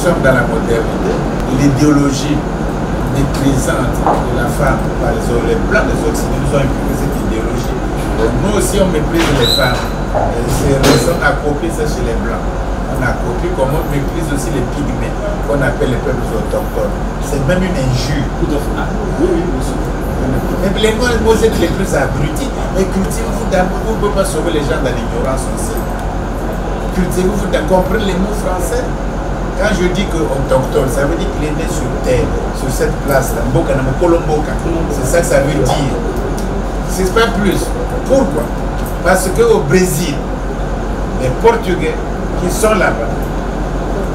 sommes dans la modernité. L'idéologie méprisante de la femme par les Blancs, les Occidentaux nous ont inculqué cette idéologie. Nous aussi, on méprise les femmes. C'est raison à copier ça chez les Blancs. On a copié comme on méprise aussi les pygmées, qu'on appelle les peuples autochtones. C'est même une injure. Tout à fait. Oui, mais les Noirs, vous êtes les plus abrutis. Mais cultivez-vous d'abord, vous ne pouvez pas sauver les gens dans l'ignorance aussi. Cultivez-vous d'abord, comprenez les mots français. Quand je dis que autochtone, ça veut dire qu'il est né sur terre, sur cette place-là, Mboka, Kolomboka. C'est ça que ça veut dire. C'est pas plus. Pourquoi? Parce qu'au Brésil, les Portugais qui sont là-bas,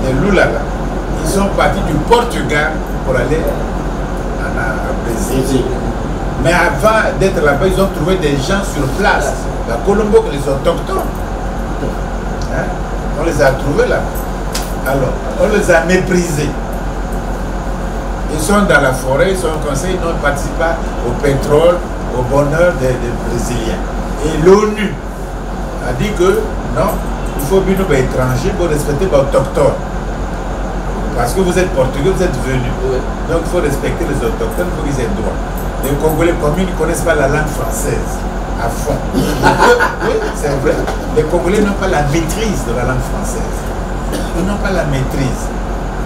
les Lulala, ils sont partis du Portugal pour aller au Brésil. Mais avant d'être là-bas, ils ont trouvé des gens sur place. La Colombo, les autochtones. Hein? On les a trouvés là. Alors, on les a méprisés. Ils sont dans la forêt, ils sont conseillés, ils ne participent pas au pétrole, au bonheur des Brésiliens. Et l'ONU a dit que non, il faut bien nous étrangers pour respecter les autochtones. Parce que vous êtes portugais, vous êtes venus. Donc il faut respecter les autochtones, il faut qu'ils aient droit. Les Congolais communs ne connaissent pas la langue française à fond. Oui, c'est vrai. Les Congolais n'ont pas la maîtrise de la langue française. Ils n'ont pas la maîtrise.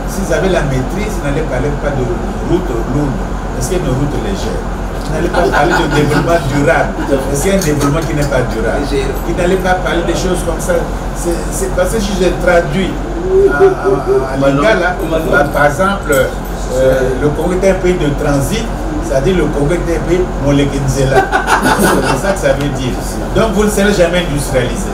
S'ils avaient la maîtrise, ils n'allaient parler pas de route lourde, parce qu'il y a une route légère. Ils n'allaient pas parler de développement durable, parce qu'il y a un développement qui n'est pas durable. Ils n'allaient pas parler des choses comme ça. C'est parce que si j'ai traduit en lingala, par exemple, le Congo est un pays de transit. C'est-à-dire le Congo est un pays moléguinzela. C'est ça que ça veut dire. Donc vous ne serez jamais industrialisé.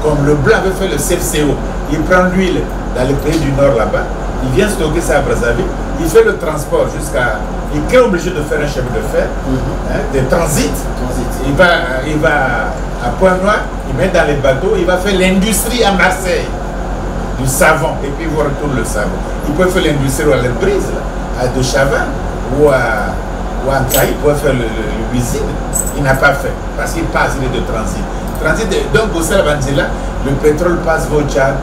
Comme le blanc avait fait le CFCO, il prend l'huile dans les pays du nord là-bas, il vient stocker ça à Brazzaville, il fait le transport jusqu'à... Il est obligé de faire un chemin de fer, de transit. Il va à Pointe-Noire, il met dans les bateaux, il va faire l'industrie à Marseille, du savon, et puis il retourne le savon. Il peut faire l'industrie à l'Elbrise, à De Chavannes, ou à Ankaï, il peut faire l'usine. Il n'a pas fait, parce qu'il passe, il est de transit. Donc, au Salvanzela, le pétrole passe vos tchats,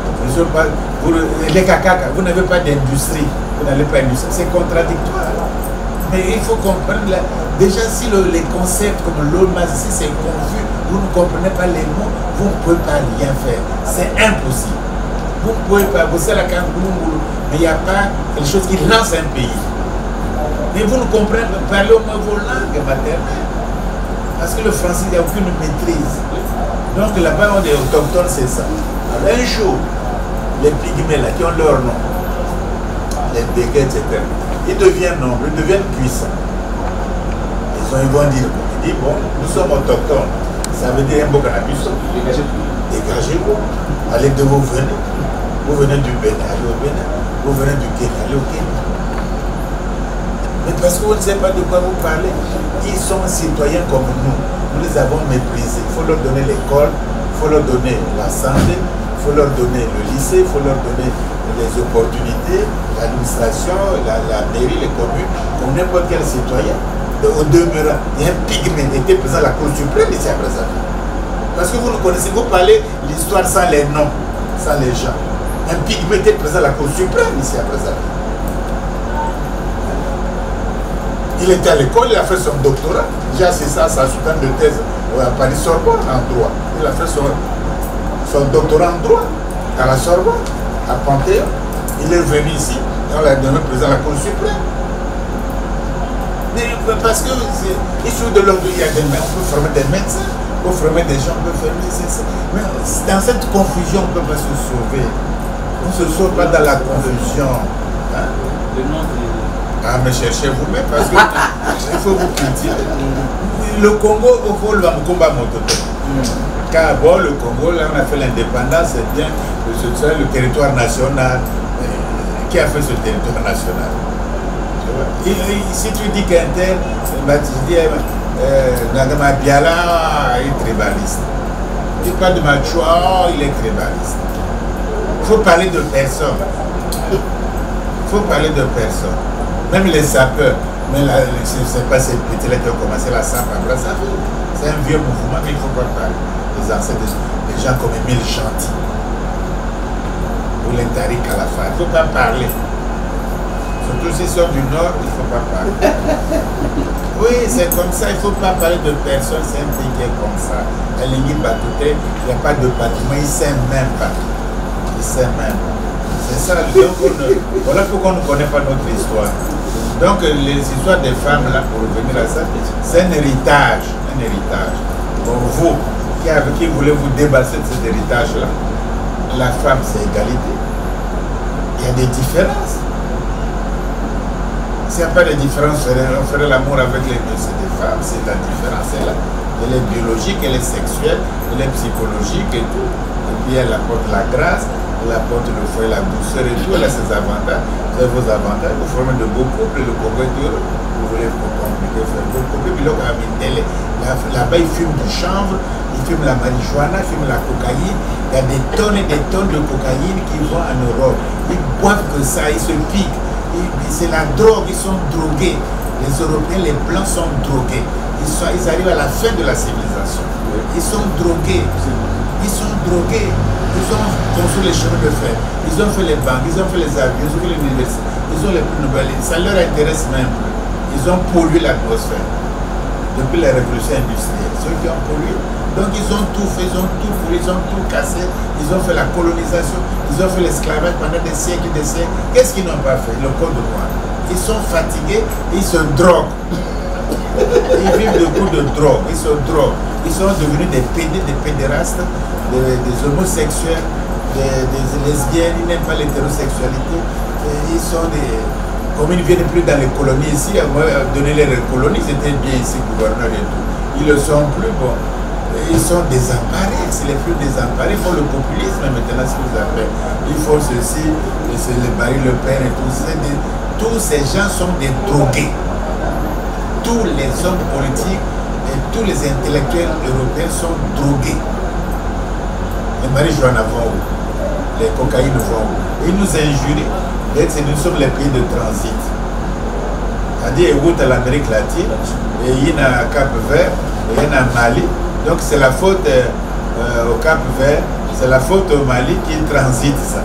les cacaca, vous n'avez pas d'industrie, vous n'avez pas d'industrie, c'est contradictoire. Mais il faut comprendre, là, déjà si les concepts comme l'OMA, si c'est confus, vous ne comprenez pas les mots, vous ne pouvez pas rien faire. C'est impossible. Vous ne pouvez pas, vous savez la Kangoulou, mais il n'y a pas quelque chose qui lance un pays. Mais vous ne comprenez pas, parlez au moins vos langues maternelles. Parce que le français, il n'y a aucune maîtrise. Donc là-bas, on est autochtones, c'est ça. Alors un jour, les pygmées là, qui ont leur nom, les Bégués, etc., ils deviennent nombreux, ils deviennent puissants. Ils vont dire, bon, nous sommes autochtones. Ça veut dire un beau cannabis. Dégagez-vous. Allez de vous venez. Vous venez du Bénin, allez au Bénin. Vous venez du Kenya, allez au Kenya. Mais parce que vous ne savez pas de quoi vous parlez. Ils sont citoyens comme nous. Nous les avons méprisés. Il faut leur donner l'école, il faut leur donner la santé, il faut leur donner le lycée, il faut leur donner les opportunités, l'administration, la mairie, les communes, comme n'importe quel citoyen. Au demeurant, il y a un pygmée qui était présent à la Cour suprême ici à Brazzaville. Parce que vous ne connaissez, vous parlez l'histoire sans les noms, sans les gens. Un pygmée était présent à la Cour suprême ici à Brazzaville. Il était à l'école, il a fait son doctorat. J'ai assisté à sa soutenance de thèse à Paris-Sorbonne en droit. Il a fait son doctorat en droit à la Sorbonne, à Panthéon. Il est venu ici, et on l'a donné président de la Cour suprême. Mais parce que il faut de l'ordre, il y a des médecins, on peut former des médecins, on peut former des gens, on peut former ça. Mais dans cette confusion, on ne peut pas se sauver. On ne se sauve pas dans la confusion. Hein? Le nom de... Ah, mais cherchez vous-même parce que il faut vous cultiver. Le Congo, au fond, le combat mototo. Car bon, le Congo, là, on a fait l'indépendance, c'est bien, le territoire national. Qui a fait ce territoire national? Et si tu dis qu'un tel, tu dis, Nagama Biala est tribaliste. Tu parles de Machua, il est tribaliste. Il faut parler de personne. Il faut parler de personne. Même les sapeurs, mais je ne sais pas ces petits-là qui ont commencé la sape à Brazzaville. C'est un vieux mouvement, mais il ne faut pas parler. Les ancêtres, les gens comme Émile Gentil. ou les Tariq Khalafa. Il ne faut pas parler. Surtout s'ils sont du Nord, il ne faut pas parler. Oui, c'est comme ça, il ne faut pas parler de personne, c'est un pays qui est comme ça. À Lingui Batouté, il n'y a pas de bâtiment, ils ne s'aiment même pas. Ils ne s'aiment même pas. C'est ça, donc voilà pourquoi on ne connaît pas notre histoire. Donc les histoires des femmes, là, pour revenir à ça, c'est un héritage. Un héritage. Bon, vous, qui voulez vous débarrasser de cet héritage-là, la femme, c'est égalité. Il y a des différences. S'il n'y a pas de différence, on ferait l'amour avec les deux, c'est des femmes, c'est la différence, elle là. Elle est biologique, elle est sexuelle, elle est psychologique et tout. Et puis elle apporte la grâce, elle apporte le foyer, la douceur et tout, elle a ses avantages. Vous avez vos avantages, vous formez de beaux couples, le Congo est heureux. Vous voulez compliquer, faire beau couple, puis là-bas ils fument du chanvre, ils fument la marijuana, ils fument la cocaïne. Il y a des tonnes et des tonnes de cocaïne qui vont en Europe. Ils boivent que ça, ils se piquent. C'est la drogue, ils sont drogués. Les Européens, les Blancs sont drogués. Ils arrivent à la fin de la civilisation. Ils sont drogués. Ils sont drogués. Ils ont construit les chemins de fer. Ils ont fait les banques, ils ont fait les avions, ils ont fait les universités. Ils ont les plus nouvelles. Ça leur intéresse même. Ils ont pollué l'atmosphère. Depuis la révolution industrielle. Ceux qui ont pollué. Donc ils ont tout fait, ils ont tout pollué, ils ont tout cassé. Ils ont fait la colonisation. Ils ont fait l'esclavage pendant des siècles et des siècles. Qu'est-ce qu'ils n'ont pas fait? Le code noir. Ils sont fatigués, ils se droguent. Ils vivent de coups de drogue, ils se droguent. Ils sont devenus des pédérastes, des homosexuels, des lesbiennes, ils n'aiment pas l'hétérosexualité. Ils sont des... Comme ils ne viennent plus dans les colonies ici, à donner les colonies, ils étaient bien ici, gouverneurs et tout. Ils ne le sont plus, bon. Ils sont désemparés, c'est les plus désemparés. Ils font le populisme maintenant, ce qu'ils appellent. Ils font ceci, c'est le Marie Le Pen et tout ça. Tous ces gens sont des drogués. Tous les hommes politiques et tous les intellectuels européens sont drogués. Les marijuana vont où? Les cocaïnes vont où? Ils nous injurient d'être, nous sommes les pays de transit. C'est-à-dire, il y a l'Amérique latine, et il y a Cap Vert, et il y a Mali. Donc c'est la faute au Cap Vert, c'est la faute au Mali qui transite ça.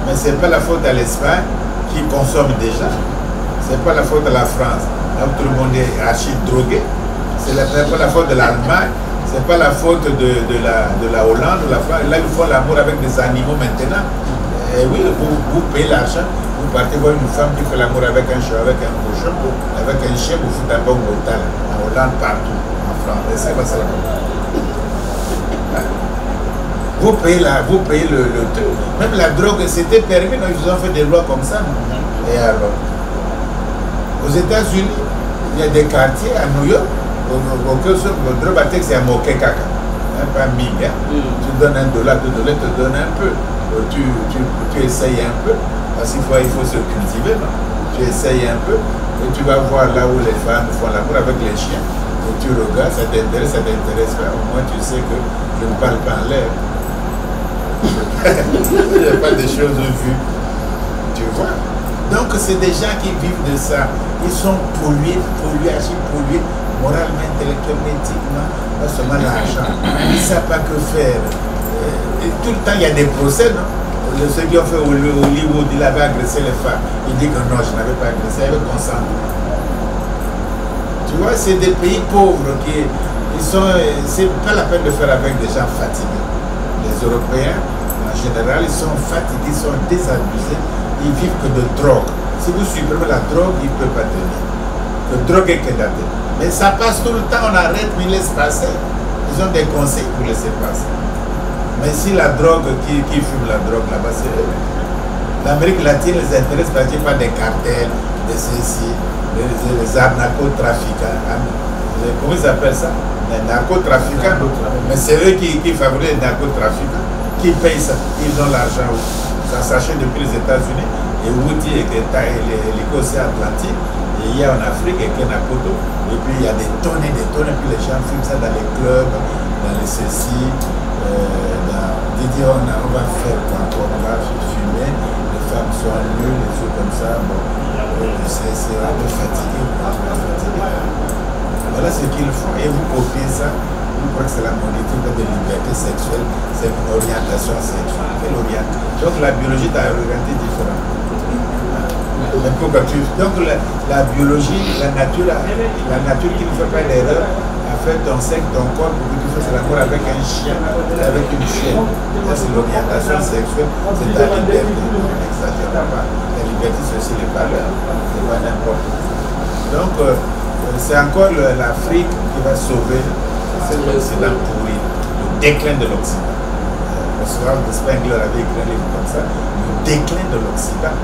Mais ce n'est pas la faute à l'Espagne qui consomme déjà. Ce n'est pas la faute à la France. Donc tout le monde est archi drogué. Ce n'est pas la faute de l'Allemagne. Ce n'est pas la faute de la Hollande, de la France. Là, ils font l'amour avec des animaux maintenant. Et oui, vous payez l'argent. Vous partez voir une femme qui fait l'amour avec un chat, avec un cochon, avec un chien, vous foutez un bon botal. En Hollande, partout. En France. Et c'est pas ça. Vous payez le truc. Même la drogue, c'était permis, donc ils ont fait des lois comme ça. Et alors, aux États-Unis, il y a des quartiers à New York, le drogue à texte, c'est un moquet caca. Pas mille. Tu donnes $1, $2, te donne un peu. Tu essayes un peu, parce qu'il faut se cultiver. Non? Tu essayes un peu, et tu vas voir là où les femmes font l'amour avec les chiens. Et tu regardes, ça t'intéresse pas. Au moins, tu sais que je ne parle pas en l'air. Il n'y a pas des choses vues. Tu vois? Donc, c'est des gens qui vivent de ça. Ils sont pollués, archi pollués, moralement, intellectuellement, éthiquement, pas seulement l'argent. Ils ne savent pas que faire. Et tout le temps, il y a des procès, non? Ceux qui ont fait Hollywood, il avait agressé les femmes. Il dit que non, je n'avais pas agressé, il avait consenti. Tu vois, c'est des pays pauvres qui sont. C'est pas la peine de faire avec des gens fatigués. Les Européens, en général, ils sont fatigués, ils sont désabusés, ils vivent que de drogue. Si vous supprimez la drogue, ils ne peuvent pas tenir. Le drogue est kidnappé. Mais ça passe tout le temps, on arrête, mais ils laissent passer. Ils ont des conseils pour laisser passer. Mais si la drogue, qui fume la drogue là-bas, c'est eux. L'Amérique latine les intéresse parce qu'il n'y a pas des cartels, des ceci, les narcotrafiquants. Comment ils appellent ça? Les narcotrafiquants. Mais c'est eux qui favorisent les narcotrafiquants, qui payent ça. Ils ont l'argent. Ça s'achète depuis les États-Unis. Et Woody et l'Écosse Atlantique. Et il y a en Afrique et Kenakoto. Et puis il y a des tonnes et des tonnes. Et puis les gens fument ça dans les clubs, dans les ceci. On va faire quoi? On va fumer. Les femmes sont nulles, des choses comme ça. Bon, c'est un peu fatigué. Voilà ce qu'ils font. Et vous copiez ça. On croit que c'est la monétique de liberté sexuelle, c'est une orientation sexuelle. Quelle orientation? Donc la biologie t'a orienté différent. Mais pourquoi donc la biologie, la nature qui ne fait pas d'erreur, a fait ton sexe, ton corps pour que tu fasses l'amour avec un chien, avec une chienne. Ça c'est l'orientation sexuelle, c'est ta liberté. N'exagère pas. La liberté c'est aussi les valeurs, c'est pas n'importe quoi. Donc c'est encore l'Afrique qui va sauver cet Occident pourri, le déclin de l'Occident. Spengler avait écrit un livre comme ça, le déclin de l'Occident.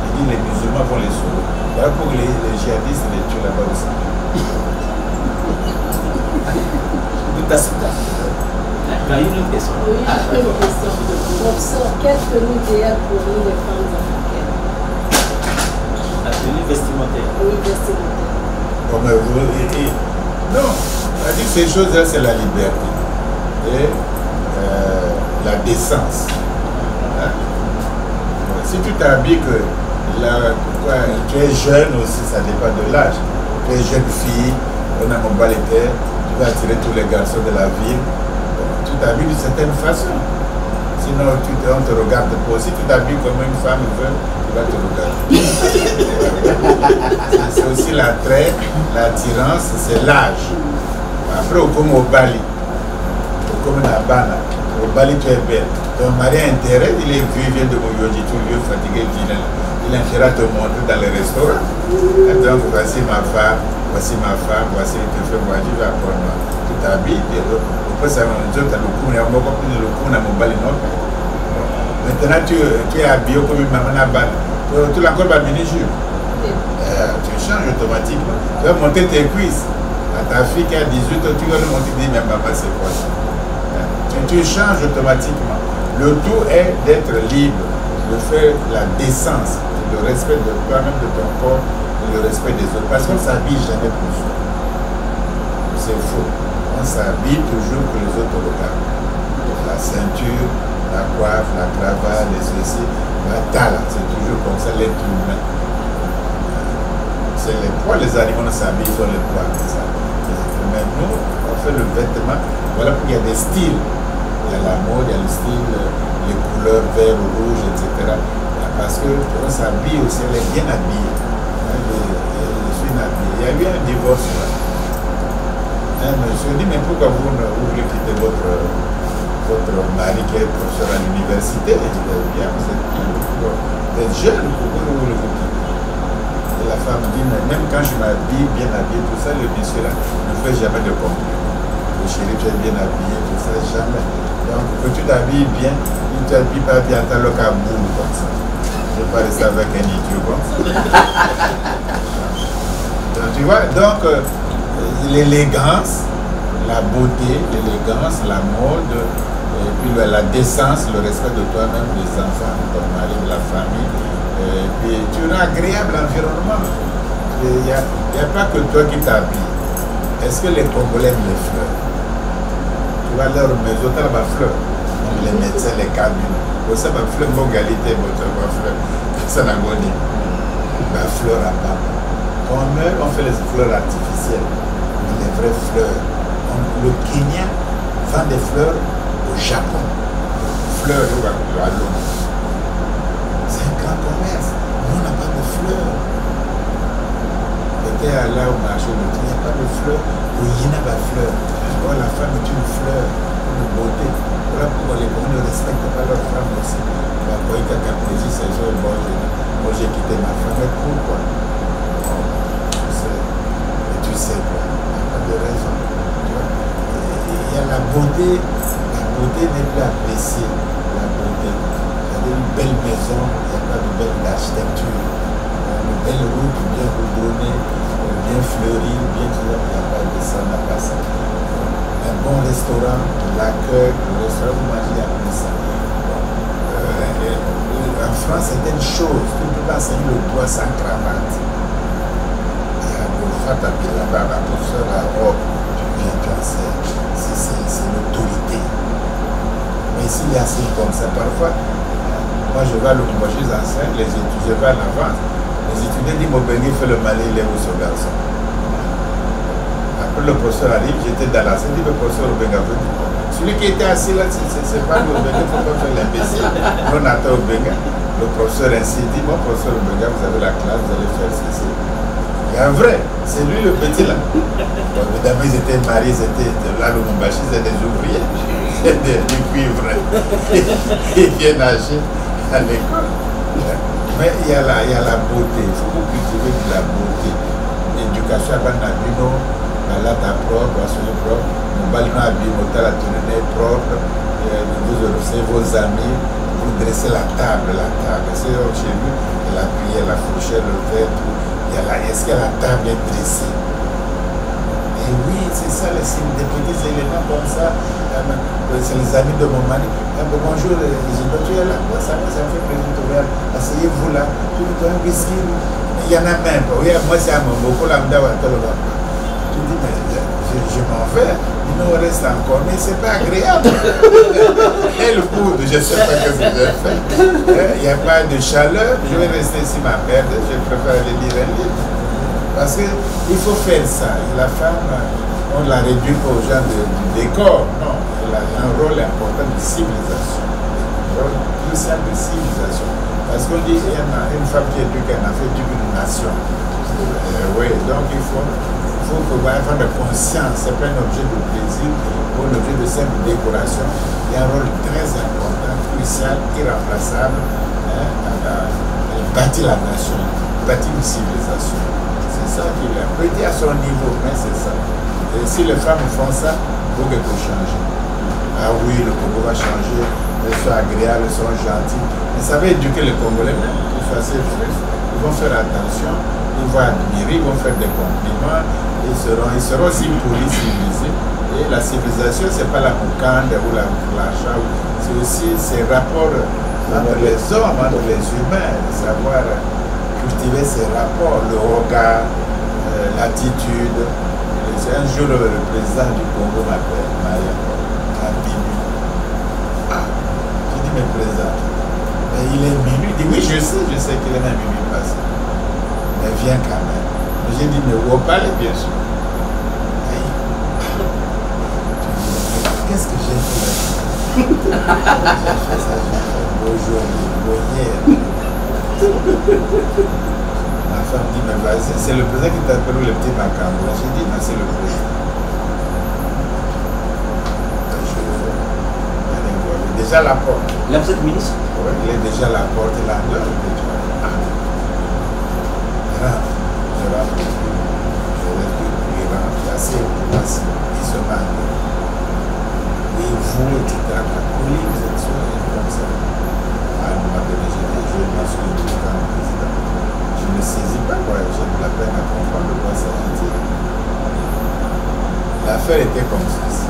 Il dit les musulmans vont les sauver. Voilà pour les djihadistes les tuent là-bas aussi. Il y a une question. Oui, j'ai une question. Professeur, qu'est-ce que nous disons pour nous les femmes africaines? La tenue vestimentaire. Oui, vestimentaire. Non, c'est-à-dire ces choses-là, c'est la liberté et la décence. Hein? Si tu t'habilles que tu es jeune aussi, ça dépend de l'âge. Tu es jeune fille, on a mon balai-terre, tu vas attirer tous les garçons de la ville. Tu t'habilles d'une certaine façon. Sinon, on te regarde pas. Si tu t'habilles comme une femme veut, tu vas te regarder. C'est aussi l'attrait, l'attirance, c'est l'âge. Après, comme au Bali, comme la Bana, au Bali, tu es belle. Ton mari a intérêt, il est vieux, il vient de Moyoji, tout vieux, fatigué, vilain. Il a intérêt à te montrer dans les restaurants. Donc, voici ma femme, voici il te fait voir, tu vas prendre moi. Tu t'habilles, maintenant tu es habillé comme une maman à balle. Tu l'as encore pas mini-jupe. Tu changes automatiquement. Tu vas monter tes cuisses. À ta fille qui a 18 ans, tu vas lui monter, dis, mais maman, c'est quoi ça? Tu changes automatiquement. Le tout est d'être libre, de faire la décence, le respect de toi-même, de ton corps, et le respect des autres. Parce qu'on ne s'habille jamais pour soi. C'est faux. On s'habille toujours pour les autres regardent. La ceinture, la coiffe, la cravate, les ceci, la dalle, c'est toujours comme ça l'être humain. C'est les poids, les animaux s'habillent sur les poids. Mais nous, on fait le vêtement, voilà pourquoi il y a des styles. Il y a la mode, il y a le style, les couleurs vert, rouge, etc. Parce qu'on s'habille aussi, elle est bien habillée. Je suis habillée. Il y a eu un divorce là. Un monsieur dit, mais pourquoi vous voulez quitter votre mari qui est professeur à l'université? Il dit, bien, vous êtes jeune, pourquoi vous voulez quitter? Et la femme dit, mais même quand je m'habille, bien habillée, tout ça, le monsieur là ne fait jamais de compliments. Le chéri, tu es bien habillé, tout ça, jamais. Donc, que tu t'habilles bien, tu ne t'habilles pas bien, tu as le caboule comme ça. Je ne vais pas rester avec un idiot comme ça. Donc, tu vois, donc, l'élégance, la beauté, l'élégance, la mode, et puis la décence, le respect de toi-même, des enfants, de ton mari, de la famille. Et puis tu as un agréable environnement. Il n'y a pas que toi qui t'habilles. Est-ce que les Congolais aiment les fleurs? Tu vas à leur maison, tu as ma fleur. Les médecins, les cabines. Vous savez, ma fleur, mon qualité, ma fleur. Ça n'a pas dit. Ma fleur à part. Quand on meurt, on fait les fleurs artificielles. Les vraies fleurs. Le Kenya vend des fleurs au Japon. Fleurs à l'eau. C'est un grand commerce. Nous, on n'a pas de fleurs. J'étais là au marché, il n'y a pas de fleurs. Il y a pas de fleurs. Oh, la femme est une fleur, une beauté. Voilà pourquoi les gens ne respectent pas leur femme aussi. Quand il y a caprici, c'est sûr, moi j'ai quitté ma femme. Mais pourquoi? Tu sais quoi? Il n'y a pas de raison. Il y a la beauté n'est plus appréciée. La beauté. Il y a une belle maison, il n'y a pas de belle architecture. Une belle route bien goudronnée, bien fleurie, bien tout ça, il n'y a pas de ça, on n'a pas ça. Un bon restaurant, l'accueil, le restaurant, vous mangez à plus ça. En France, c'est une chose, tu ne peux pas enseigner le doigt sans cravate. Pour faire ta vie là-bas, la professeure à robe, tu viens, tu enseignes. C'est l'autorité. Mais s'il est assis comme ça, parfois, moi je vais à l'université, j'enseigne, les étudiants, je vais en avance. Les étudiants disent, mon béni fait le malin, il est où ce garçon? Après le professeur arrive, j'étais dans la salle, il dit le professeur Obenga, celui qui était assis là, c'est pas le Obenga, il ne faut pas faire l'imbécile. On attend Obenga. Le professeur ainsi dit, mon professeur Obenga, vous avez la classe, vous allez faire ceci. Et en vrai, c'est lui le petit là. Bon, évidemment, ils étaient mariés, ils étaient là, le Mumbashi, c'est des ouvriers, du cuivre. Ils viennent nager à l'école. Mais il y a la beauté, il faut cultiver de la beauté. L'éducation à Banabino, la lata propre, la soirée propre, mon balino abîme, la tournée propre, vous observez vos amis, vous dressez la table. C'est chez lui, la cuillère, la fourchette, le verre, tout. Est-ce que la table est dressée? Et oui, c'est ça, des petits éléments comme ça. C'est les amis de mon mari. Bonjour, je dois tu es là. Ça me fait plaisir. Asseyez-vous là. Je vous donne un whisky. Il y en a même pas. Oui, moi, c'est à mon beaucoup là. Je dis, mais je m'en vais. Il nous reste encore. Mais c'est pas agréable. Et le coude, je ne sais pas ce que j'ai fait. Il n'y a pas de chaleur. Je vais rester ici ma merde. Je préfère aller lire un livre. Parce qu'il faut faire ça. Et la femme, on ne la réduit pas aux gens du décor. Non, elle a un rôle important de civilisation. Un rôle crucial de civilisation. Parce qu'on dit qu'il y a une femme qui éduque un enfant d'une nation. Oui, donc il faut que vous ayez de conscience. Ce n'est pas un objet de plaisir ou un objet de simple décoration. Il y a un rôle très important, crucial, irremplaçable. Elle bâtit la nation, elle bâtit une civilisation. C'est ça qu'il a. Petit à son niveau, mais c'est ça. Et si les femmes font ça, il faut quelque chose change. Ah oui, le Congo va changer, elles sont agréables, elles sont gentilles. Mais ça va éduquer les Congolais même, qu'ils soient assez frais. Ils vont faire attention, ils vont admirer, ils vont faire des compliments, ils seront aussi polis, civilisés. Et la civilisation, ce n'est pas la moukande ou l'achat, c'est aussi ces rapports entre les hommes, entre les humains, savoir cultiver ces rapports, le regard, l'attitude. Un jour, le président du Congo m'appelle, Maria, à minuit. Ah, je dis, mais président, mais il est minuit. Il dit, oui, je sais qu'il est à minuit passé. Mais viens quand même. Mais j'ai dit, mais vous parlez, bien sûr. Qu'est-ce que j'ai fait? J'ai fait ça, j'ai fait aujourd'hui, hier. Ma femme dit, mais vas-y, c'est le président qui t'appelle le petit Macambo. J'ai dit, non, c'est le président. Déjà à la porte. Là, vous êtes ministre? Oui, il est déjà à la porte, il a l'heure déjà. Je rentre, il rentre, il est assez assis, il se marie. Et vous, etc. Oui, vous êtes sûr, comme ça. À un moment donné, j'ai dit, je pense que le président. Je ne saisis pas quoi, j'ai de la peine à comprendre de quoi ça veut dire. L'affaire était comme ceci.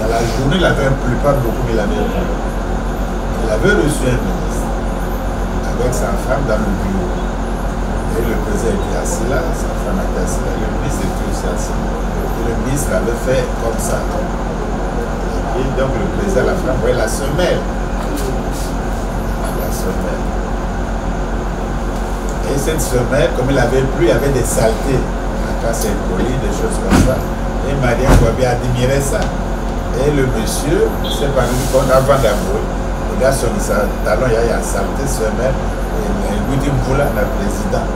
Dans la journée, il avait un plus pas beaucoup, mais il avait reçu un ministre avec sa femme dans le bureau. Et le président était assis là, sa femme était assise là, le ministre était aussi assis là. Et le ministre avait fait comme ça. Et donc le président, la femme, voyait la semelle. La semelle. Et cette semelle, comme il avait plu, il y avait des saletés. La casse est polie, des choses comme ça. Et Maria Kouabi admirait ça. Et le monsieur s'est rendu compte avant d'avouer. Le gars sur sa talon, il y a une saleté semelle. Et il lui dit, voilà la présidente.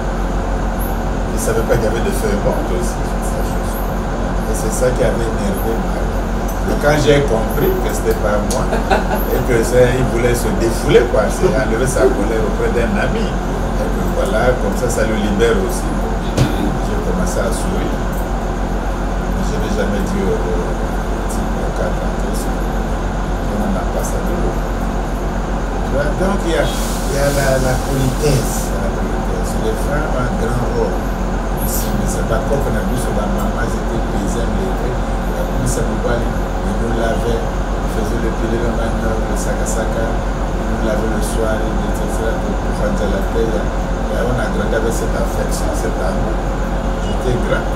Il ne savait pas qu'il y avait des feuilles mortes aussi. Et c'est ça qui avait énervé Maria. Donc quand j'ai compris que ce n'était pas moi, et qu'il voulait se défouler, quoi, c'est enlever sa colère auprès d'un ami. Et que voilà, comme ça le libère aussi. J'ai commencé à sourire. Je n'ai jamais dit au type au cadre on n'a pas ça de l'eau. Donc il y a la politesse. Les femmes ont un grand rôle. Ici, mais c'est pas quoi qu'on a vu sur la maman, j'étais paysanne, la police à Boubali, ils nous lavaient, ils faisaient le pilier de manœuvre, le sakasaka, ils nous lavaient le soir, etc. pour faire de la paix. On a grandi avec cette affection, cet amour. J'étais grand.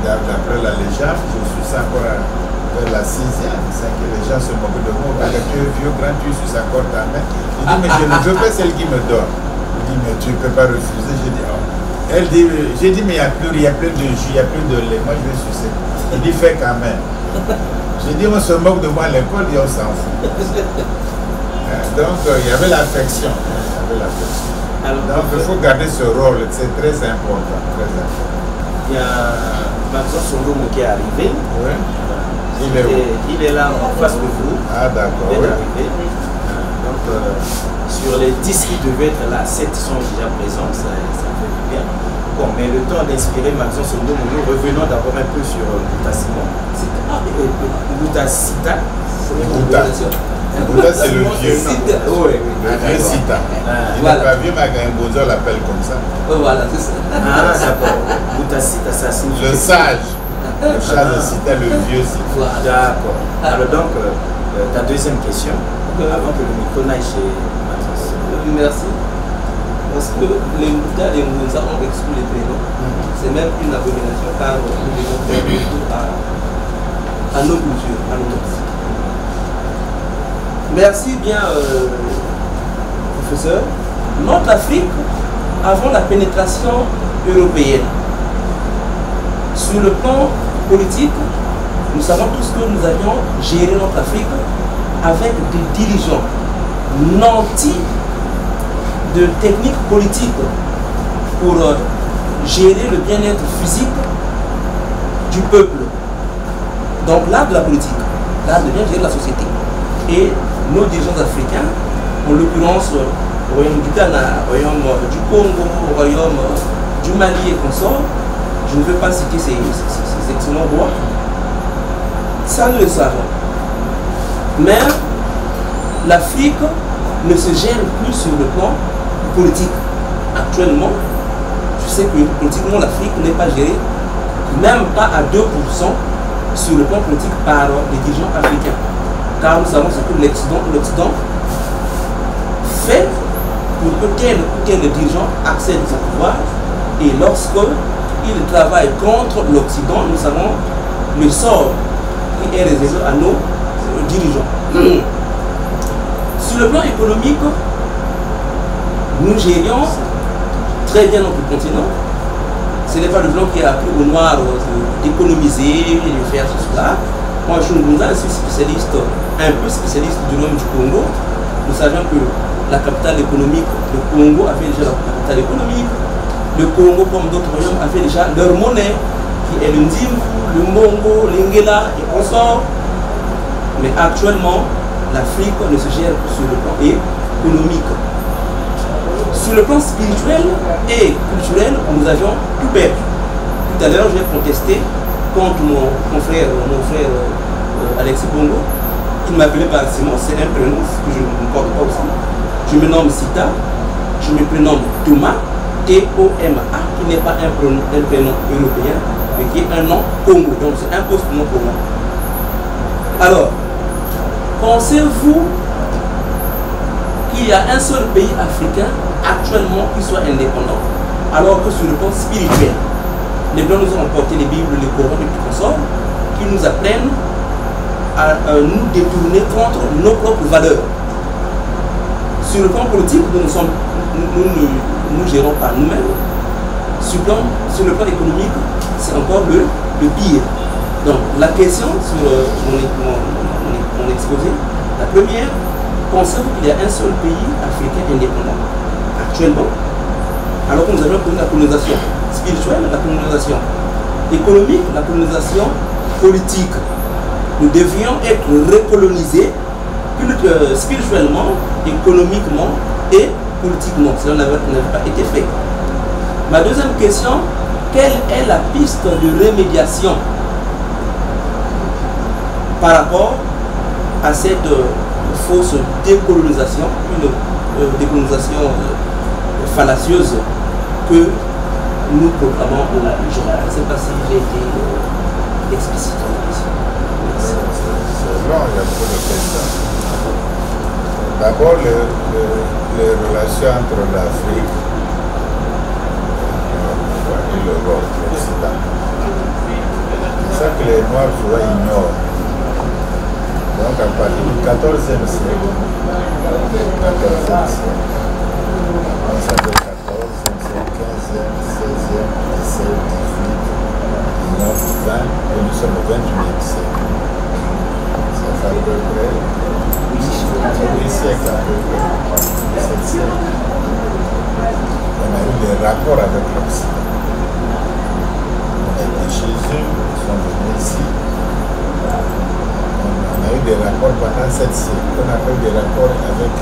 D'après la légende, je suis ça encore vers la 6e, c'est que les gens se moquent de moi. Quand tu es vieux, grand, tu suis encore ta main. Il dit, mais je ne veux pas celle qui me donne. Il dit, mais tu ne peux pas refuser. Je dis, oh. Elle dit, j'ai dit, mais il y a plus de jus, il n'y a plus de lait. Moi, je vais sucer. Il dit fait quand même. J'ai dit on se moque de moi à l'école et on s'en fout. Donc il y avait l'affection. Donc il faut garder ce rôle, c'est très important. Il y a Maxence Sondomo qui est arrivé. Oui. Il est là en face de vous. Ah d'accord. Il est arrivé. Donc sur les 10 qui devaient être là, 7 sont déjà présents, ça fait bien. Bon, mais le temps d'inspirer Maxence Sondomo, nous revenons d'abord un peu sur Boutasimon. Boutacita. Bouta, c'est le vieux. Oui. Le vieux Sita. Il n'est pas vieux, mais Mbozo l'appelle comme ça. Voilà, c'est ça. Ah, d'accord. Boutacita, ça signifie. Le sage. Le chat de Sita, le vieux Sita. D'accord. Alors donc, ta deuxième question, avant que le micro n'aille chez Maxence. Merci. Parce que les Bouddhas et les Mboza ont exclu les prénoms. C'est même une abomination car nous devons faire retour à nos cultures, à nos mœurs. Merci bien, professeur. Notre Afrique, avant la pénétration européenne, sur le plan politique, nous savons tous que nous avions géré notre Afrique avec des dirigeants nantis de techniques politiques pour gérer le bien-être physique du peuple. Donc l'art de la politique, l'art de bien gérer la société. Et nos dirigeants africains, en l'occurrence au royaume du Ghana, au royaume du Congo, au royaume du Mali et consorts, je ne veux pas citer ces excellents rois, ça nous le savons. Mais l'Afrique ne se gère plus sur le plan politique. Actuellement, je sais que politiquement l'Afrique n'est pas gérée, même pas à 2% sur le plan politique par les dirigeants africains. Car nous savons ce que l'Occident fait pour que tel ou tel dirigeant accède au pouvoir. Et lorsqu'il travaille contre l'Occident, nous savons le sort qui est réservé à nos dirigeants. Sur le plan économique, nous gérions très bien notre continent. Ce n'est pas le blanc qui a appris aux Noirs d'économiser, de faire cela. Moi, je suis spécialiste, un peu spécialiste du royaume du Congo. Nous savions que la capitale économique, le Congo avait déjà la capitale économique. Le Congo, comme d'autres royaumes, avait déjà leur monnaie, qui est le Ndimbu, le Mongo, l'Ingela et consorts. Mais actuellement, l'Afrique ne se gère que sur le plan économique. Sur le plan spirituel et culturel, nous avions tout perdu. Tout à l'heure, j'ai contesté contre mon frère Alexis Bongo, qui m'appelait par Simon, c'est un prénom que je ne porte pas aussi. Je me nomme Sita, je me prénomme Thomas, T-O-M-A, qui n'est pas un prénom européen, mais qui est un nom Congo, donc c'est un post-nom pour moi. Alors, pensez-vous qu'il y a un seul pays africain actuellement qui soit indépendant, alors que sur le plan spirituel, les Blancs nous ont emporté les Bibles, les Corans et tout consorts, qui nous apprennent à nous détourner contre nos propres valeurs. Sur le plan politique, nous ne gérons pas nous-mêmes. Sur le plan économique, c'est encore le pire. Donc la question sur mon exposé, la première, pensez-vous qu'il y a un seul pays africain indépendant actuellement, alors que nous avons connu la colonisation spirituelle, la colonisation économique, la colonisation politique. Nous devions être recolonisés spirituellement, économiquement et politiquement. Cela n'avait pas été fait. Ma deuxième question, quelle est la piste de remédiation par rapport à cette fausse décolonisation, une décolonisation fallacieuse que nous proclamons aux gens? Je ne sais pas si j'ai été explicite dans la question. C'est long, il y a beaucoup de questions. D'abord, les relations entre l'Afrique et l'Europe, l'Occident. C'est ça que les Noirs souvent ignorent. Donc à partir du XIVe siècle, on s'appelle 14e, 15e, 16e, 17e, 18e, 19e, 20 et nous sommes au 21e siècle. Ça fait à peu près 8 siècles à peu près, 7 siècles. On a eu des rapports avec l'Occident. On a été chez eux, ils sont venus ici. On a eu des rapports pendant 7 siècles. On a eu des rapports avec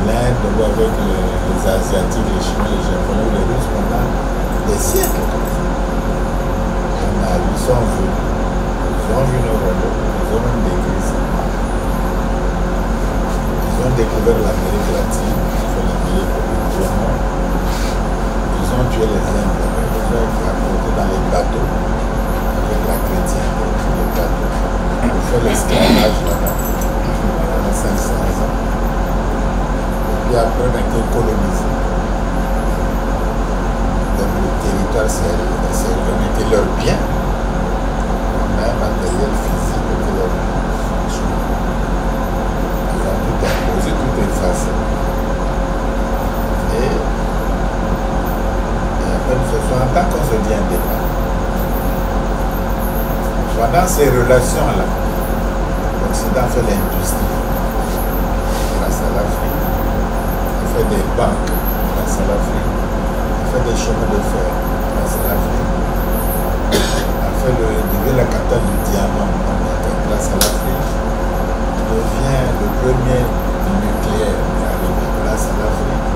l'Inde ou avec les Asiatiques, les Chinois, les Japonais, les Russes pendant des siècles. Ils sont venus. Ils ont vu nos robots. Ils ont même décrit ça. Ils ont découvert l'Amérique latine, l'Amérique du Nord. Ils ont tué les Indes. Ils ont apporté dans les bateaux avec la chrétienté, les bateaux. Ils ont fait l'esclavage là-bas pendant 500 ans. Et puis après, on a été colonisé. Donc le territoire, on était leur bien. On a un matériel physique que leur bien. Ils ont tout imposé, tout effacé. Et après, nous faisons en tant qu'on se dit indépendant. Pendant ces relations-là, l'Occident fait l'industrie grâce à l'Afrique. Il fait des banques grâce à l'Afrique. Il fait des chemins de fer grâce à l'Afrique. Il devient la capitale du diamant grâce à l'Afrique. Il devient le premier nucléaire grâce à l'Afrique.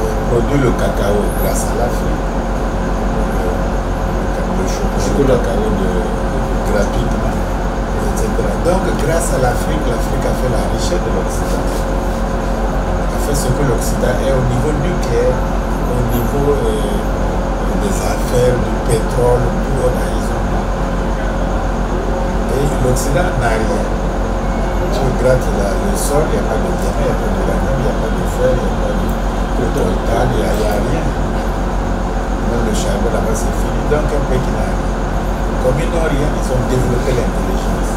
Il produit le cacao grâce à l'Afrique. Le cacao gratuitement, etc. Donc grâce à l'Afrique, l'Afrique a fait la richesse de l'Occident. A fait ce que l'Occident est au niveau nucléaire, au niveau des affaires, du pétrole, tout on a raison. Et l'Occident n'a rien. Tu grattes le sol, il n'y a pas de diamant, il n'y a pas de l'uranium, il n'y a pas de fer, il n'y a pas de coltan, il n'y a rien. Même le charbon là-bas c'est fini. Donc un pays qui n'a rien. Comme ils n'ont rien, ils ont développé l'intelligence.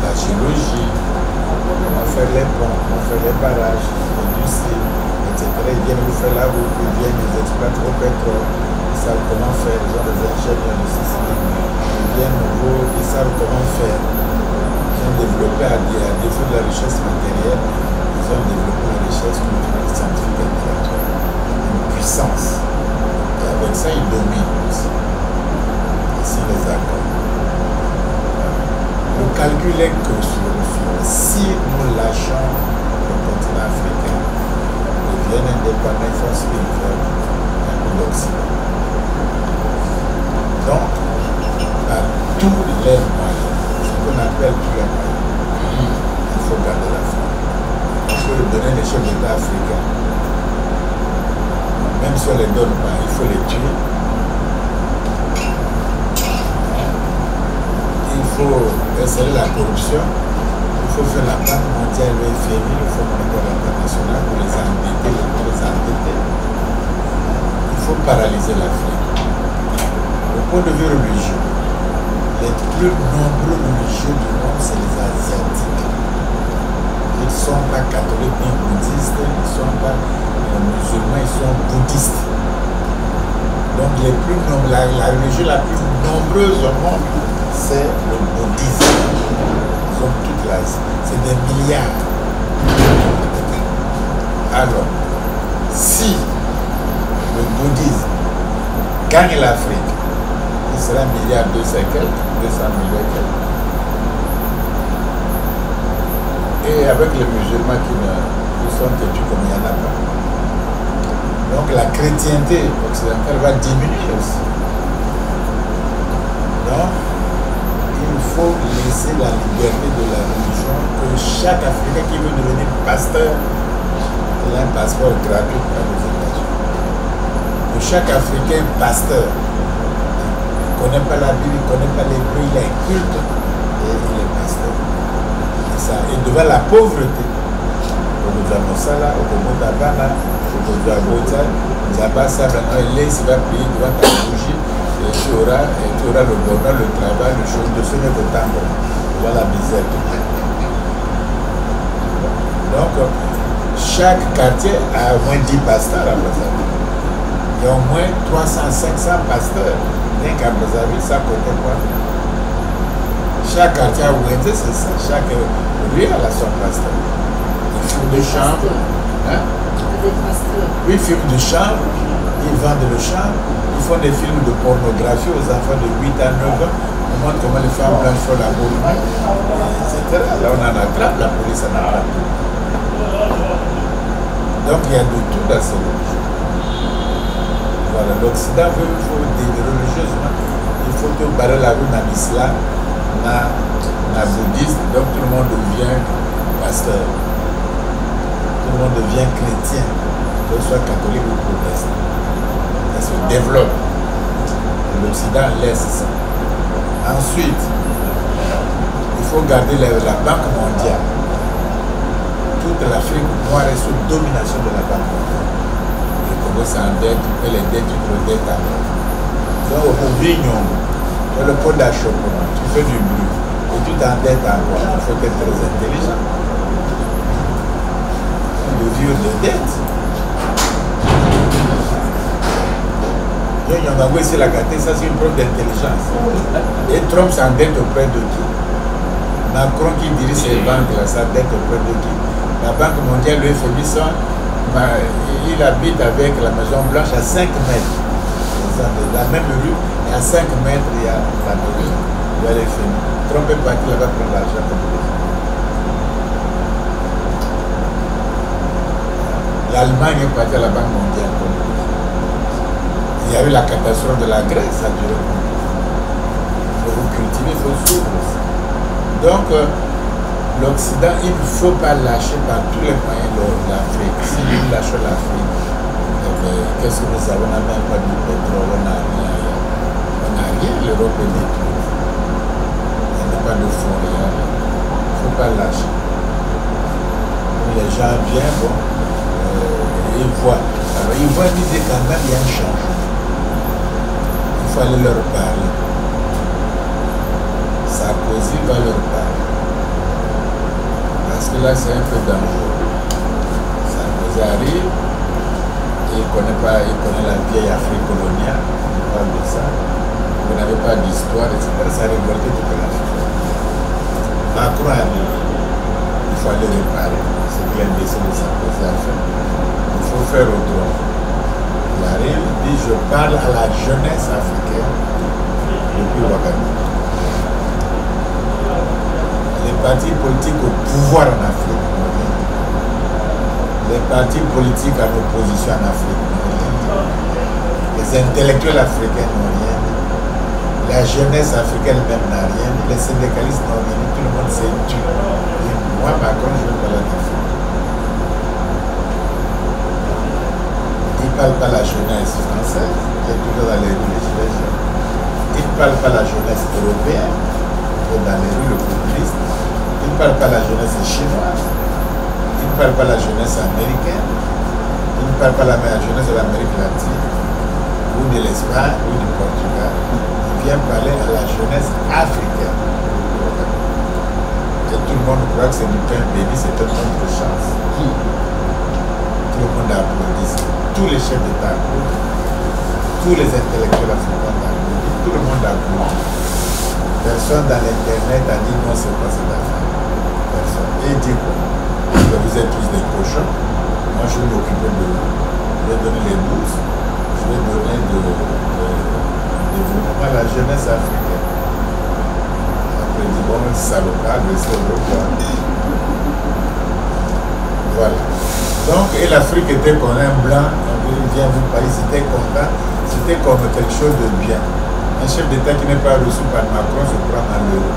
La géologie, on va faire les ponts, on va faire les barrages, l'industrie, etc. Ils viennent vous faire la route, ils viennent, ils exploitent au pétrole, ils savent comment faire, ils ont des ingénieurs de système, ils viennent nouveau, ils savent comment faire. Ils ont développé à défaut de la richesse matérielle, ils ont développé la richesse culturelle, scientifique et intellectuelle. Une puissance. Et avec ça, ils dominent aussi. Ici, les accords. Le calcul est que si nous lâchons le continent africain, nous deviennent indépendants, ils font ce qu'ils veulent, de l'Occident. Donc, à tous les moyens, ce qu'on appelle tous les moyens, il faut garder l'Afrique. Il faut leur donner les chefs d'État africains. Même si on ne les donne pas, il faut les tuer. Il faut essayer la corruption. Il faut faire la Banque mondiale, le FMI, le Fonds monétaire international pour les endetter. Il faut paralyser l'Afrique. Au point de vue religieux, les plus nombreux religieux du monde, c'est les Asiatiques. Ils ne sont pas catholiques ni bouddhistes, ils ne sont pas musulmans, ils sont bouddhistes. Donc la religion la plus nombreuse au monde, c'est le bouddhisme. Ils ont toute l'Asie. C'est des milliards. Alors, si le bouddhisme gagne l'Afrique, il sera 1,2 milliard, 200 millions et quelques. Et avec les musulmans qui sont têtus comme il n'y en a pas. Donc la chrétienté occidentale va diminuer aussi. Donc, il faut laisser la liberté de la religion, que chaque Africain qui veut devenir pasteur, il a un passeport gratuit pour les États-Unis. Que chaque Africain pasteur, il ne connaît pas la Bible, il ne connaît pas l'hébreu, il est culte et il est pasteur. Et devant la pauvreté, au Mozambique, au Mozambique, Zabasa, maintenant il va payer devant ta bougie et tu auras le bonheur, le travail, le chose de ce n'est que temps. Voilà la misère. Donc, chaque quartier a au moins 10 pasteurs à Brazzaville. Il y y a au moins 300-500 pasteurs. Rien qu'à Brazzaville, ça comptait quoi? Chaque quartier à Ouenze, c'est ça. Chaque rue a son pasteur. Ils font de chambre. Hein? Oui, films de chambre. Ils vendent le chambre. Ils font des films de pornographie aux enfants de 8 à 9 ans. On montre comment les femmes blanches font la bourre, etc. Là, on en attrape, la police en attrape tout. Donc, il y a de tout dans ces religions. Voilà, l'Occident veut religieusement, il faut te barrer la route dans l'islam, dans le bouddhisme, donc tout le monde devient pasteur. Tout le monde devient chrétien, que ce soit catholique ou protestant. Ça se développe. L'Occident laisse ça. Ensuite, il faut garder la Banque mondiale. Toute l'Afrique noire est sous domination de la Banque mondiale. Le Congo s'endette, tu peux les dettes, tu peux les dettes à l'autre. Donc, au Vignon, tu as le pot d'achoppement, tu fais du bruit, et tu t'endettes encore. Il faut être très intelligent. De vivre de dettes. Il y en a c'est la gâtée, ça c'est une preuve d'intelligence. Et Trump s'endette auprès de qui? Macron qui dirige ces banques là, s'endette auprès de qui? La Banque mondiale, le FMI, il habite avec la Maison Blanche à 5 mètres. La même rue, et à 5 mètres, il y a la maison, il y a le FMI. Trump est parti là-bas pour l'argent comme l'Allemagne est partie à la Banque mondiale. Il y a eu la catastrophe de la Grèce, ça a duré. Il faut vous cultiver, il faut suivre. Donc, l'Occident, il ne faut pas lâcher par tous les moyens l'Afrique. Si nous lâchons l'Afrique, qu'est-ce que nous avons? On n'a même pas du pétrole, on n'a rien. On n'a rien, l'Europe est détruite. Il n'y a pas de fonds, rien. Il ne faut pas lâcher. Les gens viennent, bon, ils voient. Alors, ils voient, ils disent quand même, il y a un changement. Il faut aller leur parler. Sarkozy va leur parler. Parce que là, c'est un peu dangereux. Sarkozy arrive, et il connaît la vieille Afrique coloniale, il parle de ça. Vous n'avez pas d'histoire, etc. Ça a révolté toute l'Afrique. Macron arrive, il faut aller réparer. C'est ce que l'indécent de Sarkozy a fait. Il faut faire autrement. Il arrive, il dit, je parle à la jeunesse africaine depuis Ouagadougou. Les partis politiques au pouvoir en Afrique n'ont rien dit. Les partis politiques en opposition en Afrique n'ont rien dit. Les intellectuels africains n'ont rien dit. La jeunesse africaine même n'a rien dit. Les syndicalistes n'ont rien dit. Tout le monde s'est tué. Moi, Macron, je veux parler d'Afrique. Il ne parle pas la jeunesse française. Il est toujours dans les rues les gilets jaunes. Il ne parle pas la jeunesse européenne. Dans les rues, le populiste. Il ne parle pas la jeunesse chinoise. Il ne parle pas la jeunesse américaine. Il ne parle pas la jeunesse de l'Amérique latine, ou de l'Espagne, ou du Portugal. Il vient parler à la jeunesse africaine. Et tout le monde croit que c'est du pain béni, c'est une autre chance. Tout le monde applaudit. Tous les chefs d'État applaudissent. Tous les intellectuels africains applaudissent. Tout le monde applaudit. Personne dans l'internet a dit non, c'est pas cette affaire. Personne. Et il dit quoi? Vous êtes tous des cochons. Moi, je vais m'occuper de vous. Je vais donner les bourses. Je vais donner de développement à la jeunesse africaine. Après, il dit bon, salopard, mais c'est au revoir. Voilà. Donc, et l'Afrique était comme un blanc. Il vient vous parler, c'était content. C'était comme quelque chose de bien. Un chef d'État qui n'est pas reçu par Macron se prend dans l'euro.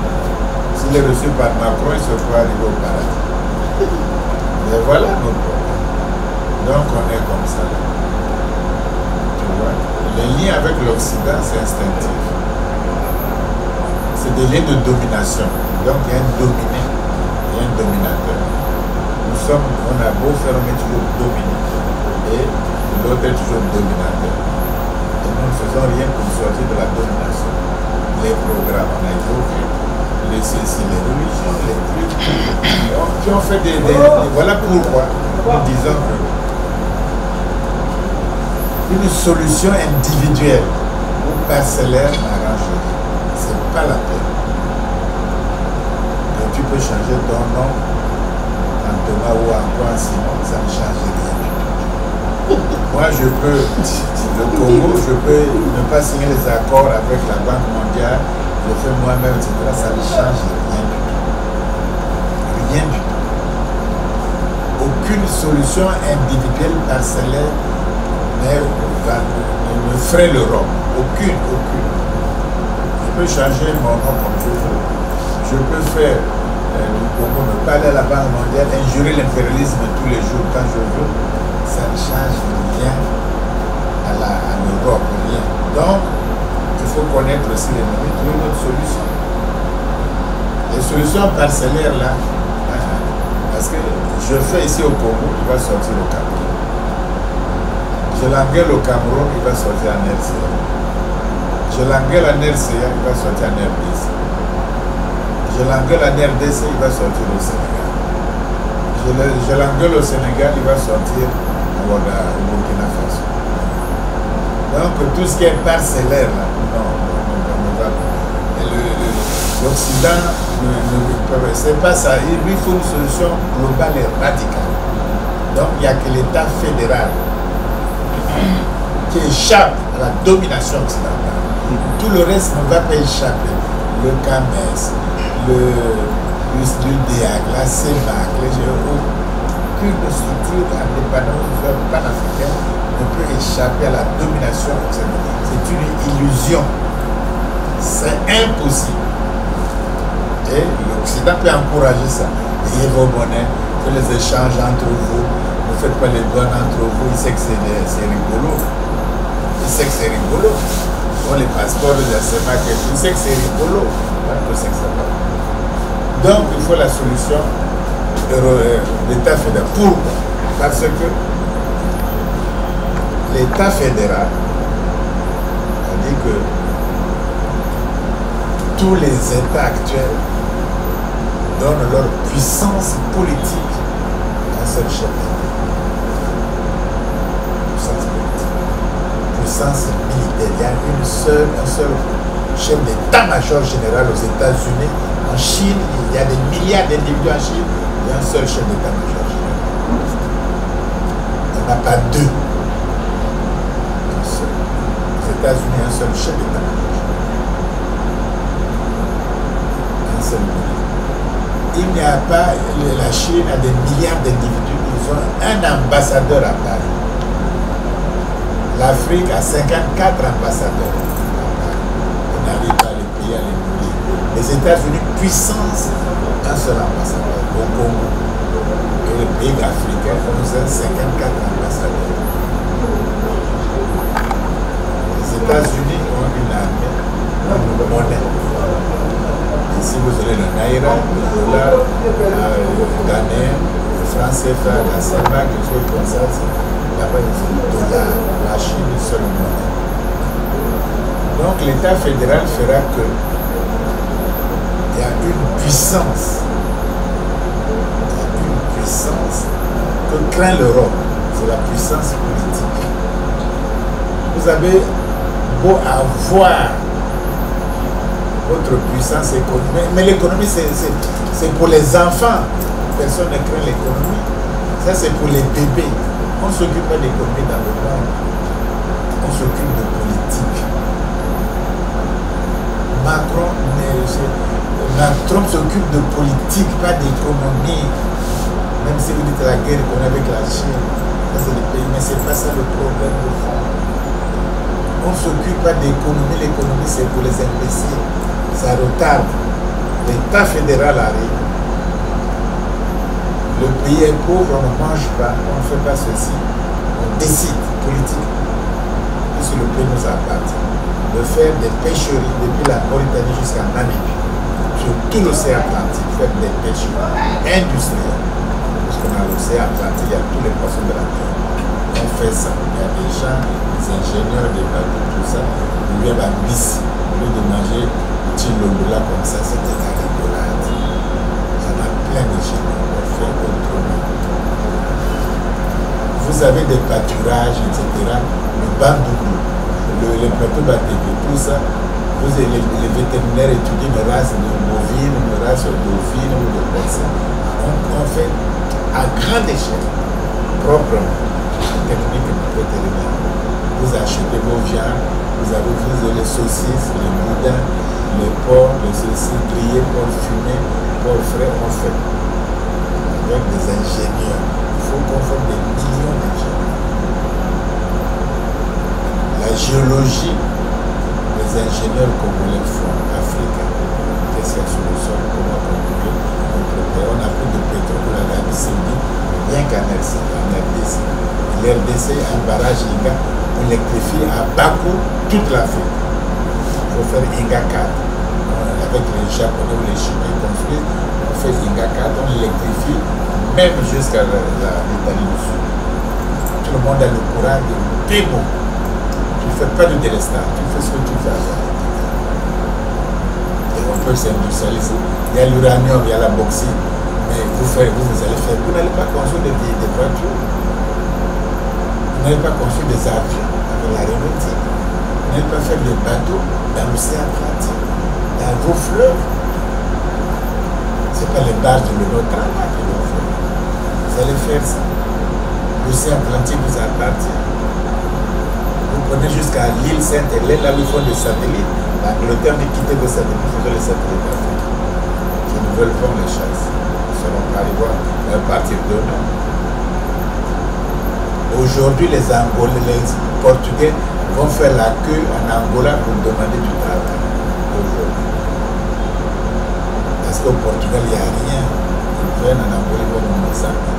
S'il est reçu par Macron, il se croit arriver au paradis. Mais voilà notre problème. Donc on est comme ça. Tu vois, les liens avec l'Occident, c'est instinctif. C'est des liens de domination. Donc il y a un dominé, il y a un dominateur. On a beau faire, on est toujours dominé. Et l'autre est toujours dominateur. Nous ne faisons rien pour sortir de la domination. Les programmes, on a évoqué, les ceci, les religions, les trucs, qui ont fait des voilà pourquoi nous disons que Une solution individuelle ou parcellaire n'arrange rien. C'est pas la peine. Donc tu peux changer ton nom en Thomas ou en quoi, sinon ça ne change rien. Moi, je peux, le Congo, je peux ne pas signer les accords avec la Banque mondiale, je fais moi-même, etc. Ça ne change rien du tout. Rien du tout. Aucune solution individuelle parcellaire ne ferait l'Europe. Aucune. Je peux changer mon nom comme je veux. Je peux faire du Congo, me parler à la Banque mondiale, injurer l'impérialisme tous les jours quand je veux. Ça ne change rien à l'Europe, rien. Donc, il faut connaître aussi les limites, trouver une autre solution. Les solutions parcellaires là, parce que je fais ici au Congo, il va sortir au Cameroun. Je l'engueule au Cameroun, il va sortir en RCA. Je l'engueule en RCA, il va sortir en RDC. Je l'engueule en RDC, il va sortir au Sénégal. Je l'engueule au Sénégal, il va sortir au Burkina Faso. Donc tout ce qui est parcellaire là, non va pas. L'Occident c'est pas ça. Il lui faut une solution globale et radicale. Donc il n'y a que l'État fédéral qui échappe à la domination occidentale. Tout le reste ne va pas échapper. Le CAMES, l'UDEAC, la CEMAC, les GEO, aucune structure indépendante panafricaine ne peut échapper à la domination occidentale. C'est une illusion. C'est impossible. Et l'Occident peut encourager ça. Ayez vos monnaies, faites les échanges entre vous, ne faites pas les douanes entre vous. Il sait que c'est rigolo. Il sait que c'est rigolo. Bon, les passeports de la CEMAC, il sait que c'est rigolo. Donc, il faut la solution de l'État fédéral. Pourquoi? Parce que l'État fédéral a dit que tous les États actuels donnent leur puissance politique à un seul chef d'État. Puissance politique. Puissance militaire. Il y a un seul chef d'état-major général aux États-Unis. En Chine, il y a des milliards d'individus en Chine. Il y a un seul chef d'état-major général. Il n'y en a pas deux. Un seul. Aux États-Unis, un seul chef d'état-major général. Un seul. Il n'y a pas, la Chine a des milliards d'individus, ils ont un ambassadeur à Paris. L'Afrique a 54 ambassadeurs à Paris. On n'arrive pas à les payer, à les nourrir. Les États-Unis, puissance, un seul ambassadeur au Congo. Et les pays africains ont 54 ambassadeurs. Les États-Unis ont une armée, une monnaie. Ici, vous avez le Naira, le dollar, le Ghanéen, le franc CFA, la CEMAC, les choses comme ça. Là-bas, ils ont le dollar, la Chine, une seule monnaie. Donc, l'État fédéral fera que il y a une puissance. Il y a une puissance que craint l'Europe. C'est la puissance politique. Vous avez beau avoir votre puissance économique. Mais l'économie, c'est pour les enfants. Personne ne craint l'économie. Ça, c'est pour les bébés. On ne s'occupe pas d'économie dans le monde. On s'occupe de politique. Trump s'occupe de politique, pas d'économie. Même si vous dites la guerre qu'on a avec la Chine, ça c'est le pays. Mais ce n'est pas ça le problème de fond. On ne s'occupe pas d'économie. L'économie, c'est pour les imbéciles. Ça retarde. L'État fédéral arrive. Le pays est pauvre, on ne mange pas, on ne fait pas ceci. On décide, politique. Puisque le pays nous appartient. De faire des pêcheries depuis la Mauritanie jusqu'à Namibie. Sur tout l'océan Atlantique, faire des pêcheries industrielles. Parce qu'on a l'océan Atlantique, il y a tous les poissons de la terre. On fait ça. Il y a des gens, des ingénieurs, des bateaux, tout ça. Ils viennent à Nice. Au lieu de manger là comme ça, c'était la rigolade. Il y en a plein de gens qui ont fait autrement. Vous avez des pâturages, etc. Le bandoudou, le plateau batébé, tout ça. Vous avez les vétérinaires étudient une race de bovine, une race d'ovine ou de porcine. On fait à grande échelle, proprement, technique vétérinaire. Vous achetez vos viandes, vous avez les saucisses, les boudins, les porcs, les saucisses grillés, porcs fumés, porcs frais, on fait. Avec des ingénieurs. Il faut qu'on fasse des millions d'ingénieurs. La géologie, les ingénieurs congolais font, africains. Qu'est-ce qu'il y a sur le sol, comment contrôler notre pays. On a plus de pétrole que l'Arabie Saoudite, rien qu'en RDC. L'RDC a un barrage INGA, on électrifie à Bakou toute l'Afrique. Il faut faire INGA 4. Avec les Japonais ou les Chinois construisent, on fait INGA 4, on électrifie même jusqu'à l'Italie du Sud. Tout le monde a le courage de démo. Tu ne fais pas de délestage, tu fais ce que tu fais. Et on peut s'industrialiser. Il y a l'uranium, il y a la bauxite, mais vous allez faire. Vous n'allez pas construire des voitures. Vous n'allez pas construire des avions avec l'aéronautique. Vous n'allez pas faire des bateaux dans l'océan Atlantique, dans vos fleuves. Ce n'est pas les barges de l'Eurotrain qui vont faire. Vous allez faire ça. L'océan Atlantique vous appartient. Vous prenez jusqu'à l'île Sainte-Hélène, là où ils font des satellites. L'Angleterre dit quitter vos satellites, vous faites les satellites d'Afrique. Qui ne veulent pas les chasses. Ils seront pas les voir à partir de demain. Aujourd'hui, les Angolais, les Portugais vont faire la queue en Angola pour demander du travail. Aujourd'hui. Parce qu'au Portugal, il n'y a rien. Ils viennent en Angola, ils vont au Mozambique.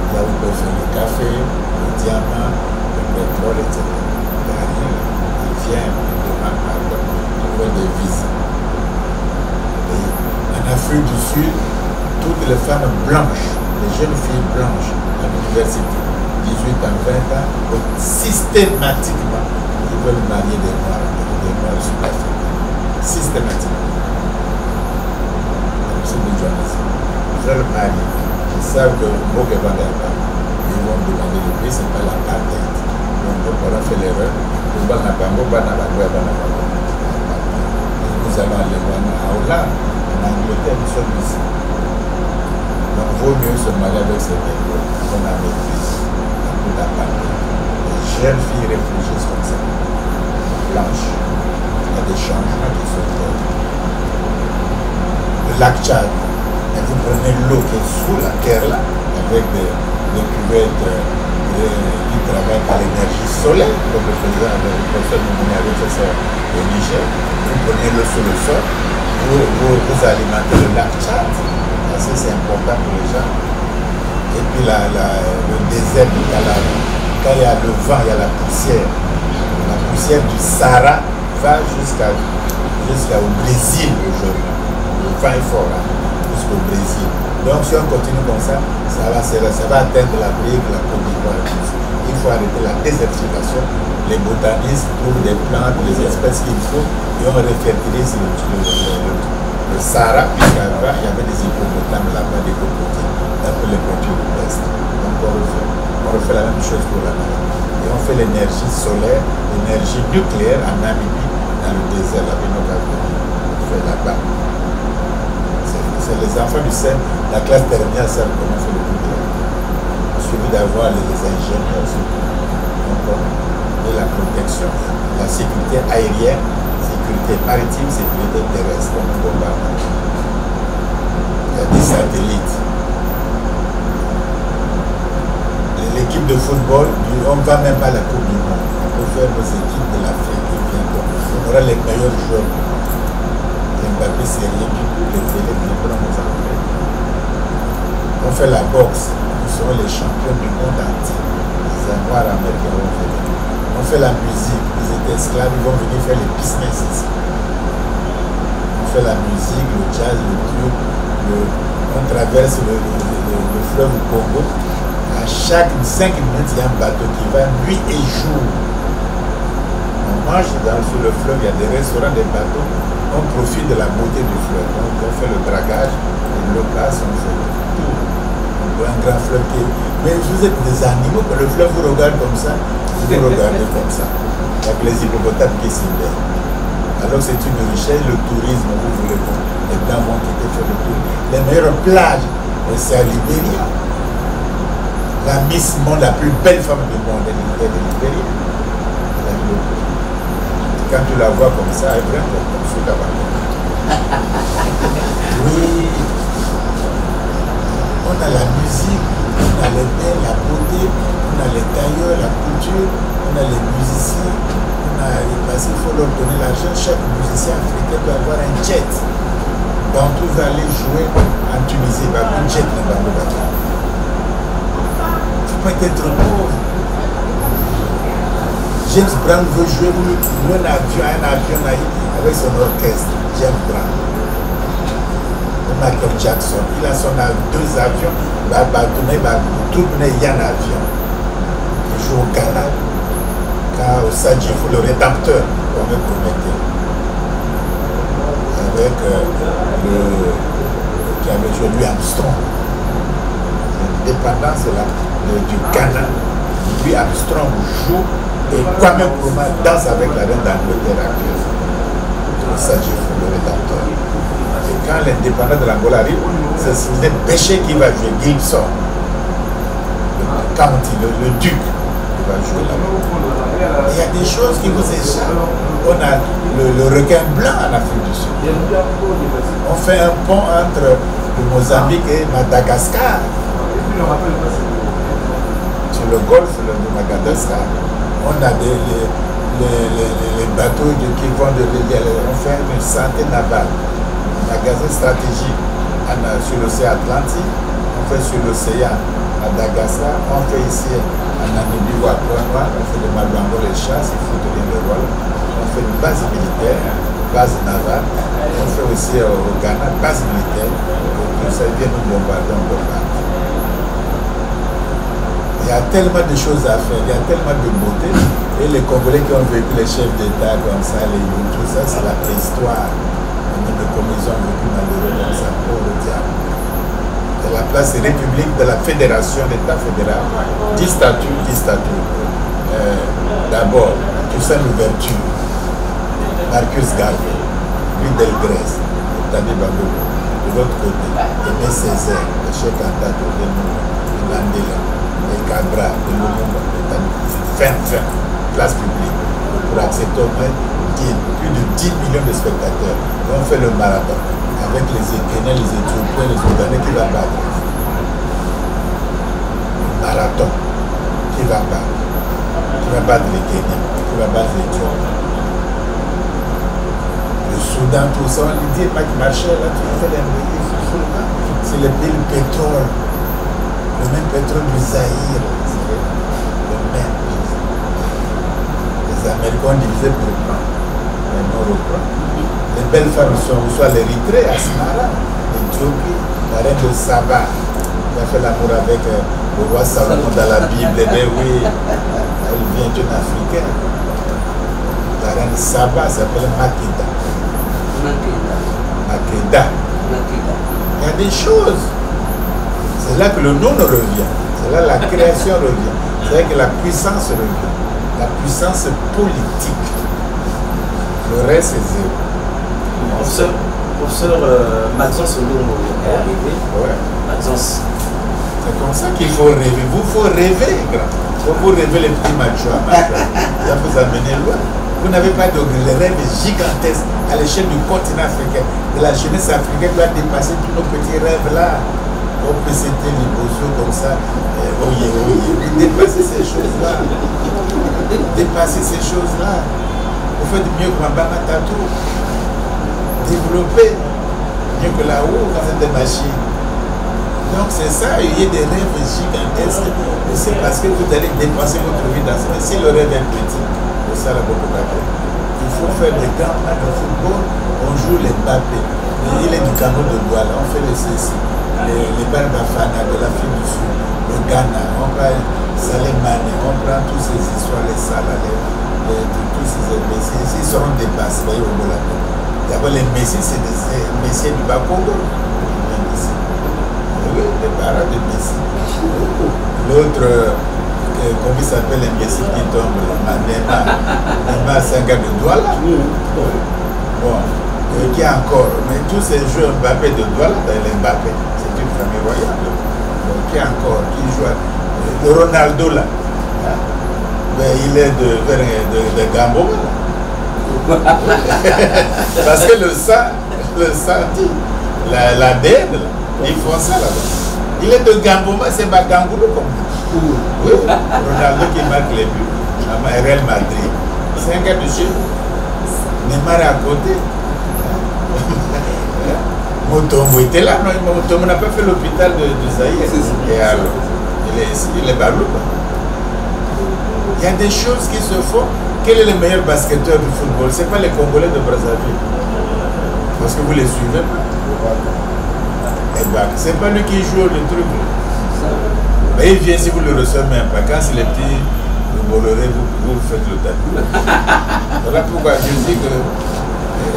Là où ils peuvent faire le café, le diamant, le pétrole, etc. Il n'y a rien. Ils viennent, ils demandent pardon, ils veulent des visas. Et en Afrique du Sud, toutes les femmes blanches, les jeunes filles blanches à l'université, 18 ans, 20 ans, donc systématiquement, ils veulent marier des noirs sud-africains. Systématiquement. Ils veulent marier. Ils savent que ils vont demander le prix, ce n'est pas la l'apartheid. Donc, on a fait l'erreur. Nous allons aller voir à Hollande, en Angleterre, nous sommes ici. Donc, il vaut mieux se marier avec ces négros qu'on a maîtrise. Les jeunes filles réfléchissent comme ça, blanches. Il y a des changements qui sont faits. Le lac Tchad, et vous prenez l'eau qui est sous la terre là, avec des cuvettes qui travaillent par l'énergie solaire, comme le faisait avec le professeur Moumouni avec ça au Niger. Vous prenez l'eau sous le sol, vous alimentez le lac Tchad, parce que c'est important pour les gens. Et puis le désert du Kalahari, quand il y a le vent, il y a la poussière du Sahara va jusqu'au Brésil aujourd'hui. Le vent est fort là, jusqu'au Brésil. Donc si on continue comme ça, ça va atteindre l'Afrique, la Côte d'Ivoire. Il faut arrêter la désertification. Les botanistes trouvent des plantes, les espèces qu'il faut, et on refertilise le Sahara, puisqu'avant il y avait des hippopotames là-bas, des cocotiers, d'après les peintures de l'Est. Donc on refait la même chose pour la mer. Et on fait l'énergie solaire, l'énergie nucléaire en Namibie, dans le désert, la Bénocavie. On fait là-bas. C'est les enfants du CERN, la classe dernière CERN, comment on fait le nucléaire. Suivi d'avoir les ingénieurs, et la protection, la sécurité aérienne, sécurité maritime, sécurité terrestre, comme on va. Il y a des satellites. L'équipe de football, on ne va même pas à la Coupe du Monde. On peut faire nos équipes de l'Afrique. On aura les meilleurs joueurs. Mbappé, c'est rien du tout. Les télé, on fait la boxe. Nous serons les champions du monde entier. Les Noirs américains vont venir. On fait la musique. Ils étaient esclaves, ils vont venir faire les business ici. On fait la musique, le jazz, le tube. On traverse le fleuve Congo. À chaque 5 minutes, il y a un bateau qui va nuit et jour. On mange sur le fleuve, il y a des restaurants, des bateaux. On profite de la beauté du fleuve. Donc on fait le dragage, l'eau passe, on fait tout. On un grand fleuve qui... Mais vous êtes des animaux, que le fleuve vous regarde comme ça, vous regardez comme ça. Avec les hippopotames qui s'y baignent. Alors c'est une richesse, le tourisme, vous voulez voir. Les blancs vont quitter faire le tour. Les meilleures plages, c'est à Libéria. La Miss Monde, la plus belle femme du monde, elle est de Libéria. Quand tu la vois comme ça, elle est vraiment comme ça là-bas. Oui. On a la musique, on a les bains, la beauté, on a les tailleurs, la couture, on a les musiciens, parce qu'il faut leur donner l'argent. Chaque musicien africain doit avoir un jet. Donc vous allez jouer en Tunisie, un jet dans le bateau. Tu peux être pauvre. James Brown veut jouer un avion avec son orchestre. James Brown. Michael Jackson, il a son deux avions, il va tourner un avion. Il joue au Ghana, quand au Sadjifou, le rédacteur, on me promettait. Avec qui avait joué Louis Armstrong. L'indépendance du Ghana. Louis Armstrong joue et Kwame Nkrumah danse avec la reine d'Angleterre actuelle. Au Sadjifou, le rédacteur. Et quand l'indépendant de l'Angola arrive, c'est le péché qui va jouer, Gibson, le county, le duc, qui va jouer là-bas. Il y a des choses qui vous échappent. On a le requin blanc en Afrique du Sud. On fait un pont entre le Mozambique et Madagascar. Sur le golfe de Madagascar, on a les bateaux qui vont de l'île. On fait une santé navale. Magasin stratégique sur l'océan Atlantique, on fait sur l'océan Madagascar, on fait ici en Namibie ou à Kouanoua, on fait le Maluango, les chasses, il faut tenir le rôle, on fait une base militaire, base navale, on fait aussi au Ghana, base militaire, tout ça vient nous bombarder, on bombarde. Il y a tellement de choses à faire, il y a tellement de beauté, et les Congolais qui ont vécu les chefs d'État comme ça, les Younes, tout ça, c'est la préhistoire. Comme ils ont vécu malheureux dans sa pauvre diable. De la place république de la fédération, l'État fédéral, 10 statuts. D'abord, Toussaint Louverture, Marcus Garvey, Louis Delgrès, Tani Bangogo. De l'autre côté, Aimé Césaire, le chef d'État de Mandela, et Cabra, de Lumumba, fin, place publique, pour accepter au moins plus de 10 millions de spectateurs. Et on fait le marathon avec les Kenyans, les Éthiopiens, les Soudanais qui va battre. Le marathon qui va battre les Kenyans, qui va battre les Éthiopiens. Le Soudan, tout ça, on lui dit, Mac Marchel, là, tu fais les pays, c'est le pays du pétrole. Le même pétrole du Zaïre. C'est le même. Les Américains ont divisé pour le plan. Les belles femmes sont soit l'Érythrée, Asmara, l'Éthiopie, la reine de Saba, qui a fait l'amour avec le roi Salomon dans la Bible. Eh bien oui, elle vient d'une Africaine. La reine Saba s'appelle Makeda. Makeda. Il y a des choses. C'est là que le nom revient. C'est là que la création revient. C'est là que la puissance revient. La puissance politique. Le reste, c'est zéro. Professeur Maxence Olongo est arrivé. Ouais. Maxence. C'est comme ça qu'il faut rêver. Vous faut rêver, grand. Vous rêvez les petits machos. Ça vous amène loin. Vous n'avez pas de rêve gigantesque à l'échelle du continent africain. De la jeunesse africaine doit dépasser tous nos petits rêves-là. Au PCT, les Bozo, comme ça. Dépasser ces choses-là. Dépasser ces choses-là. Vous faites mieux que Mambama Tatou. Développer mieux que là-haut, vous êtes des machines. Donc c'est ça, il y a des rêves gigantesques. Et c'est parce que vous allez dépenser votre vie dans ça. Si le rêve est petit, c'est ça la beaucoup d'appeler. Il faut faire des grands matchs de football. On joue les Mbappé. Il est du Cameroun de Douala. On fait les CC. Les Barbafana de l'Afrique du Sud. Le Ghana. On prend Salé Mané. On prend toutes ces histoires, les Salah, tous ces Messi. Ils seront dépassés. D'abord, les Messi, c'est des Messi du Bas-Congo. Oui, les parents de Messi. L'autre, comment il s'appelle, l'imbécile qui tombe là, Neymar, c'est un gars de Douala. Bon, qui a encore, mais tous ces joueurs Mbappé de Douala, Mbappé, c'est une famille royale. Donc, qui a encore, qui joue, le Ronaldo là, hein? Ben, il est de Gambo. Parce que le sang dit, l'ADN, ils font ça là-bas. Il est de Gamboma, c'est Bagangoulo comme vous. Oui, Ronaldo qui marque les buts à Real Madrid. C'est un gars de chez nous. Neymar est à côté. Motombo était là, non? Motombo n'a pas fait l'hôpital de Zaïre. Et alors, il est ici, il est barou. Il y a des choses qui se font. Quel est le meilleur basketteur du football? Ce n'est pas les Congolais de Brazzaville. Parce que vous les suivez pas. C'est pas lui qui joue le truc. Mais il vient si vous le recevez même pas. Quand c'est les petits, vous Bolloré, vous faites le tapis. Voilà pourquoi je dis que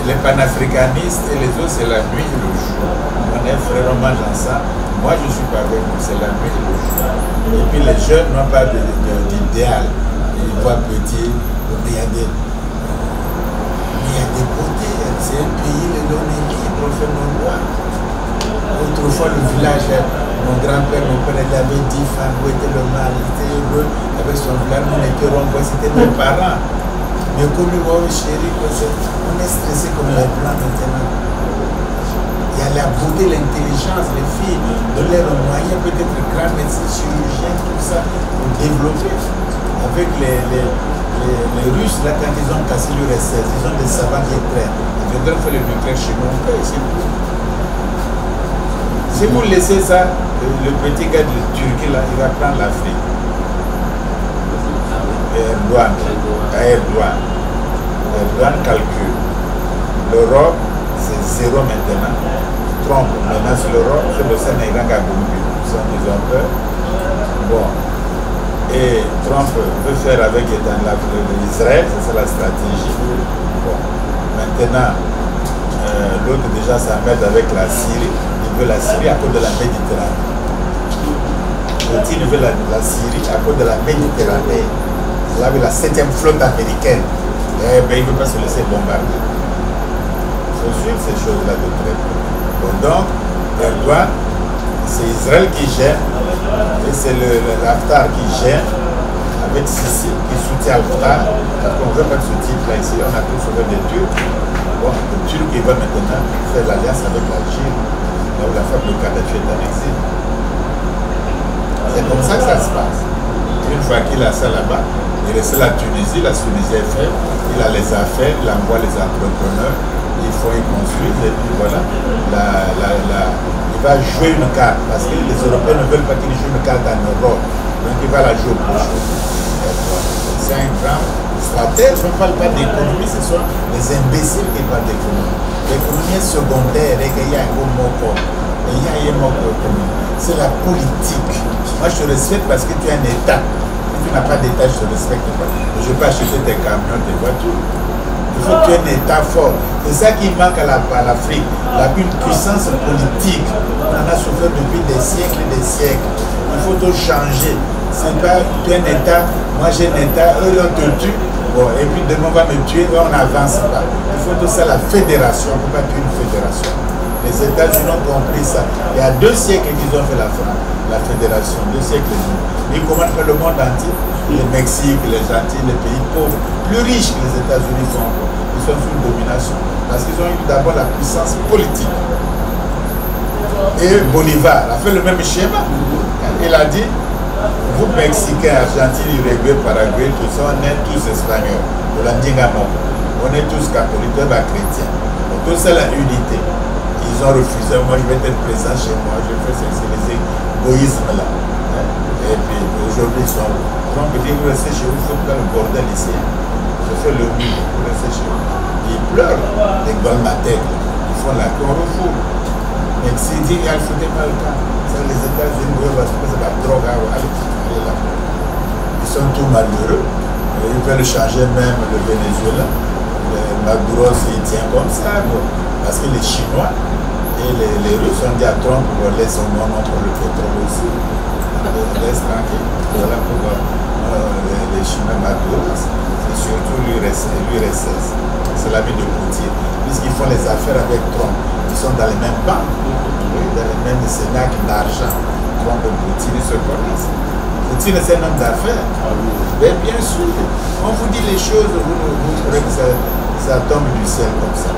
les panafricanistes et les autres, c'est la nuit et le jour. On est frère, on mange ensemble. Moi, je ne suis pas avec vous, c'est la nuit et le jour. Et puis les jeunes n'ont pas d'idéal. Ils voient petit, mais il y a des beautés. C'est un pays, les dons est libre, on fait nos lois. Autrefois, le village, mon grand-père, mon père, il avait 10 femmes, où était le mari, il était heureux avec son village, on était renvoyés, c'était nos parents. Mais comme le mot chéri, on est stressé comme les blancs maintenant. Il y a la beauté, l'intelligence, les filles, donner un moyen, peut-être grand médecin, chirurgien, tout ça, pour développer. Avec les Russes, là, quand ils ont cassé l'URSS, ils ont des savants qui traînent. Ils viendront faire le nucléaire chez nous, on peut essayer. Si vous laissez ça, le petit gars de Turquie, là, il va prendre l'Afrique. Erdogan calcule. L'Europe, c'est zéro maintenant. Trump menace l'Europe, c'est le Sénégal qui a voulu. Ils ont peur. Bon. Et Trump veut faire avec l'Israël, c'est ça la stratégie. Bon. Maintenant, l'autre déjà s'emmène avec la Syrie. Il veut la Syrie à cause de la Méditerranée. Poutine veut la Syrie à cause de la Méditerranée. Il avait la 7e flotte américaine. Eh bien, il ne veut pas se laisser bombarder. Il faut suivre ces choses-là de très près. Bon, donc, Erdogan, c'est Israël qui gère, et c'est l'Haftar qui gère, avec Sissi qui soutient Haftar. On ne veut pas de ce type-là ici, on a tous sauvé des Turcs. Bon, le Turc qui va maintenant faire l'alliance avec l'Algérie, là où la femme de Kadhafi est en exil. C'est comme ça que ça se passe. Une fois qu'il a ça là-bas, il reste la Tunisie est faible, il a les affaires, il envoie les entrepreneurs, il faut y construire, et puis voilà, il va jouer une carte, parce que les Européens ne veulent pas qu'il joue une carte en Europe, donc il va la jouer au prochain. C'est un grand stratège, on ne parle pas d'économie, ce sont les imbéciles qui parlent d'économie. L'économie est secondaire, c'est la politique. Moi je te respecte parce que tu es un État. Si tu n'as pas d'État, je ne te respecte pas. Je ne vais pas acheter des camions, des voitures. Il faut que tu aies un État fort. C'est ça qui manque à l'Afrique. Une puissance politique. On en a souffert depuis des siècles et des siècles. Il faut tout changer. C'est pas tu es un État, moi j'ai un État, eux on te tue. Bon, et puis demain on va me tuer, on n'avance pas. Il faut tout ça la fédération. On ne peut pas tuer une fédération. Les États-Unis ont compris ça. Il y a 2 siècles qu'ils ont fait la fédération, 2 siècles. Ils commandent le monde entier. Le Mexique, les Antilles, les pays pauvres, plus riches que les États-Unis sont. Ils sont sous une domination. Parce qu'ils ont eu d'abord la puissance politique. Et Bolivar a fait le même schéma. Il a dit, vous Mexicains, Argentines, Uruguay, Paraguay, tout ça, on est tous espagnols. On est tous catholiques, chrétiens. Donc tout ça, la unité. Ils ont refusé, moi je vais être présent chez moi, je fais ces égoïsmes là. Et puis aujourd'hui ils sont. Donc ils disent vous restez chez vous, il faut faire le bordel ici. Je fais le mur, vous restez chez vous. Ils pleurent, les golmatèques, ils font la cour au four. Mais s'ils disent il ne faut pas le temps, c'est les États-Unis, c'est la drogue, allez là. Ils sont tous malheureux, ils veulent changer même le Venezuela. Le Maduro il tient comme ça, parce que les Chinois Et les Russes ont dit à Trump, laisse son nom pour le pétrole aussi. Laisse tranquille. Voilà pourquoi les Chinois m'adorent. C'est surtout l'URSS. C'est l'ami de Poutine. Puisqu'ils font les affaires avec Trump. Ils sont dans les mêmes banques, dans les mêmes cénacles d'argent. Trump et Poutine, ils se connaissent. Poutine, c'est un homme d'affaires. Mais bien sûr, on vous dit les choses, vous trouvez que ça tombe du ciel comme ça.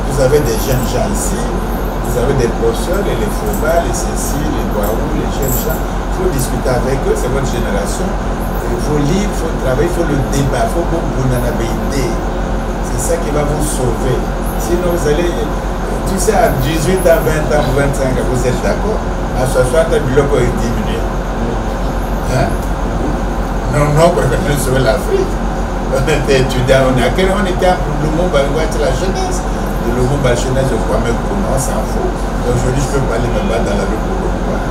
Vous avez des jeunes gens ici, vous avez des professeurs, les Fauval, les Cécile, les Boaou, les jeunes gens. Il faut discuter avec eux, c'est votre génération. Il faut lire, il faut travailler, il faut le débat, il faut que vous n'en avez idée. C'est ça qui va vous sauver. Sinon, vous allez, tu sais, à 18 ans, 20 ans, 25 ans, vous êtes d'accord. À 60 ans, le bloc est diminué. Hein? Non, pour sauver l'Afrique. On était étudiants, on était à Lumumba, la jeunesse. De Lumumba, la jeunesse, je crois même qu'on s'en fout. Aujourd'hui, je peux pas aller me battre dans la rue pour le voir.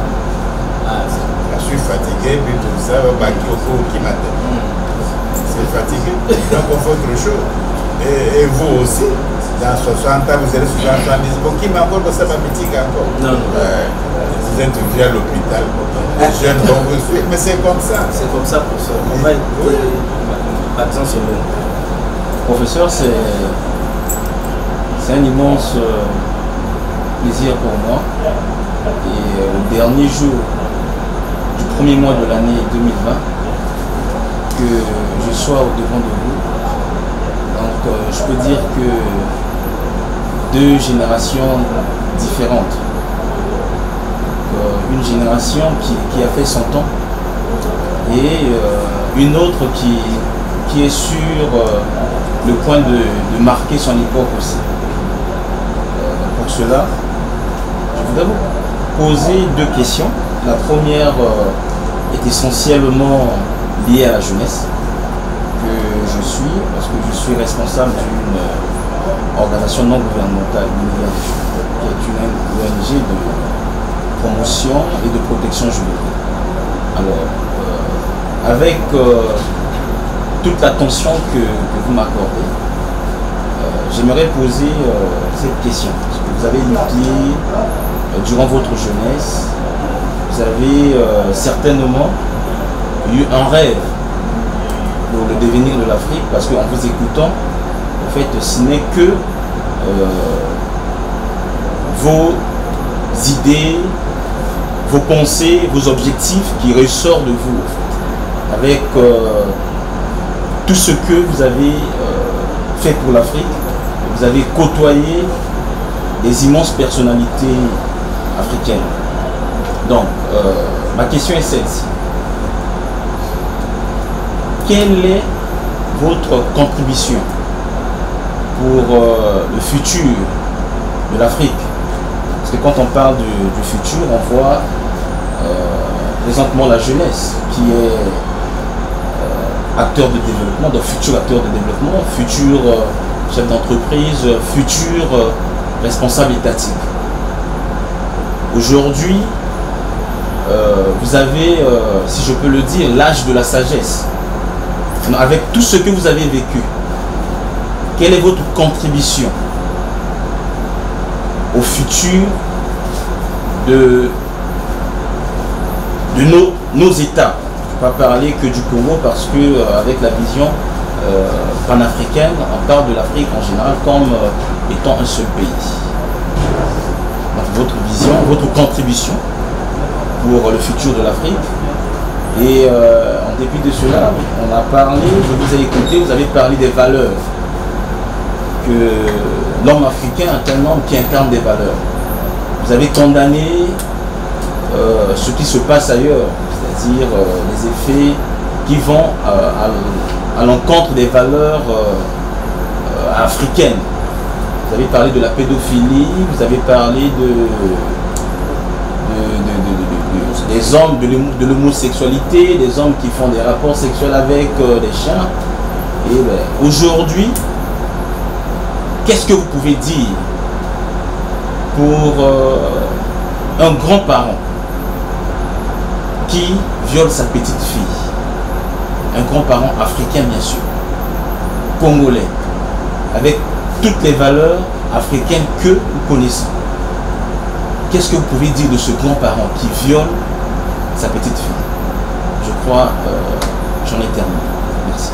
Je suis fatigué, puis tout ça, qui m'attend. C'est fatigué. Donc, on fait autre chose. Et vous aussi, dans 60 ans, vous allez 70. Bon, qui m'a encore pour ça, ma petite encore? Non. Vous êtes vieux à l'hôpital. Les jeunes vont vous suivre, mais c'est comme ça. C'est comme ça pour ça. On va écouter l'accent sur le. Professeur, c'est un immense plaisir pour moi. Et le dernier jour du premier mois de l'année 2020, que je sois au devant de vous. Donc je peux dire que deux générations différentes. Une génération qui a fait son temps et une autre qui est sur le point de marquer son époque aussi. Pour cela, je voudrais vous poser deux questions. La première est essentiellement liée à la jeunesse que je suis, parce que je suis responsable d'une organisation non gouvernementale, qui est une ONG de promotion et de protection juridique. Alors, avec toute l'attention que vous m'accordez, j'aimerais poser cette question. Parce que vous avez étudié durant votre jeunesse, vous avez certainement eu un rêve pour le devenir de l'Afrique, parce qu'en vous écoutant, en fait, ce n'est que vos idées, vos pensées, vos objectifs qui ressortent de vous, en fait, avec tout ce que vous avez fait pour l'Afrique. Vous avez côtoyé des immenses personnalités africaines. Donc, ma question est celle-ci. Quelle est votre contribution pour le futur de l'Afrique? Parce que quand on parle du futur, on voit présentement la jeunesse qui est acteur de développement, donc futur acteur de développement, futur chef d'entreprise, futur responsable étatique. Aujourd'hui, vous avez, si je peux le dire, l'âge de la sagesse. Avec tout ce que vous avez vécu, quelle est votre contribution au futur de nos États? Je ne vais pas parler que du Congo, parce que avec la vision panafricaine, on parle de l'Afrique en général comme étant un seul pays. Donc, votre vision, votre contribution pour le futur de l'Afrique. Et en dépit de cela, on a parlé, je vous ai écouté, vous avez parlé des valeurs. Que l'homme africain est un homme qui incarne des valeurs. Vous avez condamné ce qui se passe ailleurs, c'est-à-dire les effets qui vont à l'encontre des valeurs africaines. Vous avez parlé de la pédophilie, vous avez parlé des hommes, de l'homosexualité, des hommes qui font des rapports sexuels avec des chiens. Et ben, aujourd'hui, qu'est-ce que vous pouvez dire pour un grand-parent qui viole sa petite fille? Un grand-parent africain, bien sûr, congolais, avec toutes les valeurs africaines que nous connaissons. qu'est-ce que vous pouvez dire de ce grand-parent qui viole sa petite fille? Je crois, j'en ai terminé. Merci.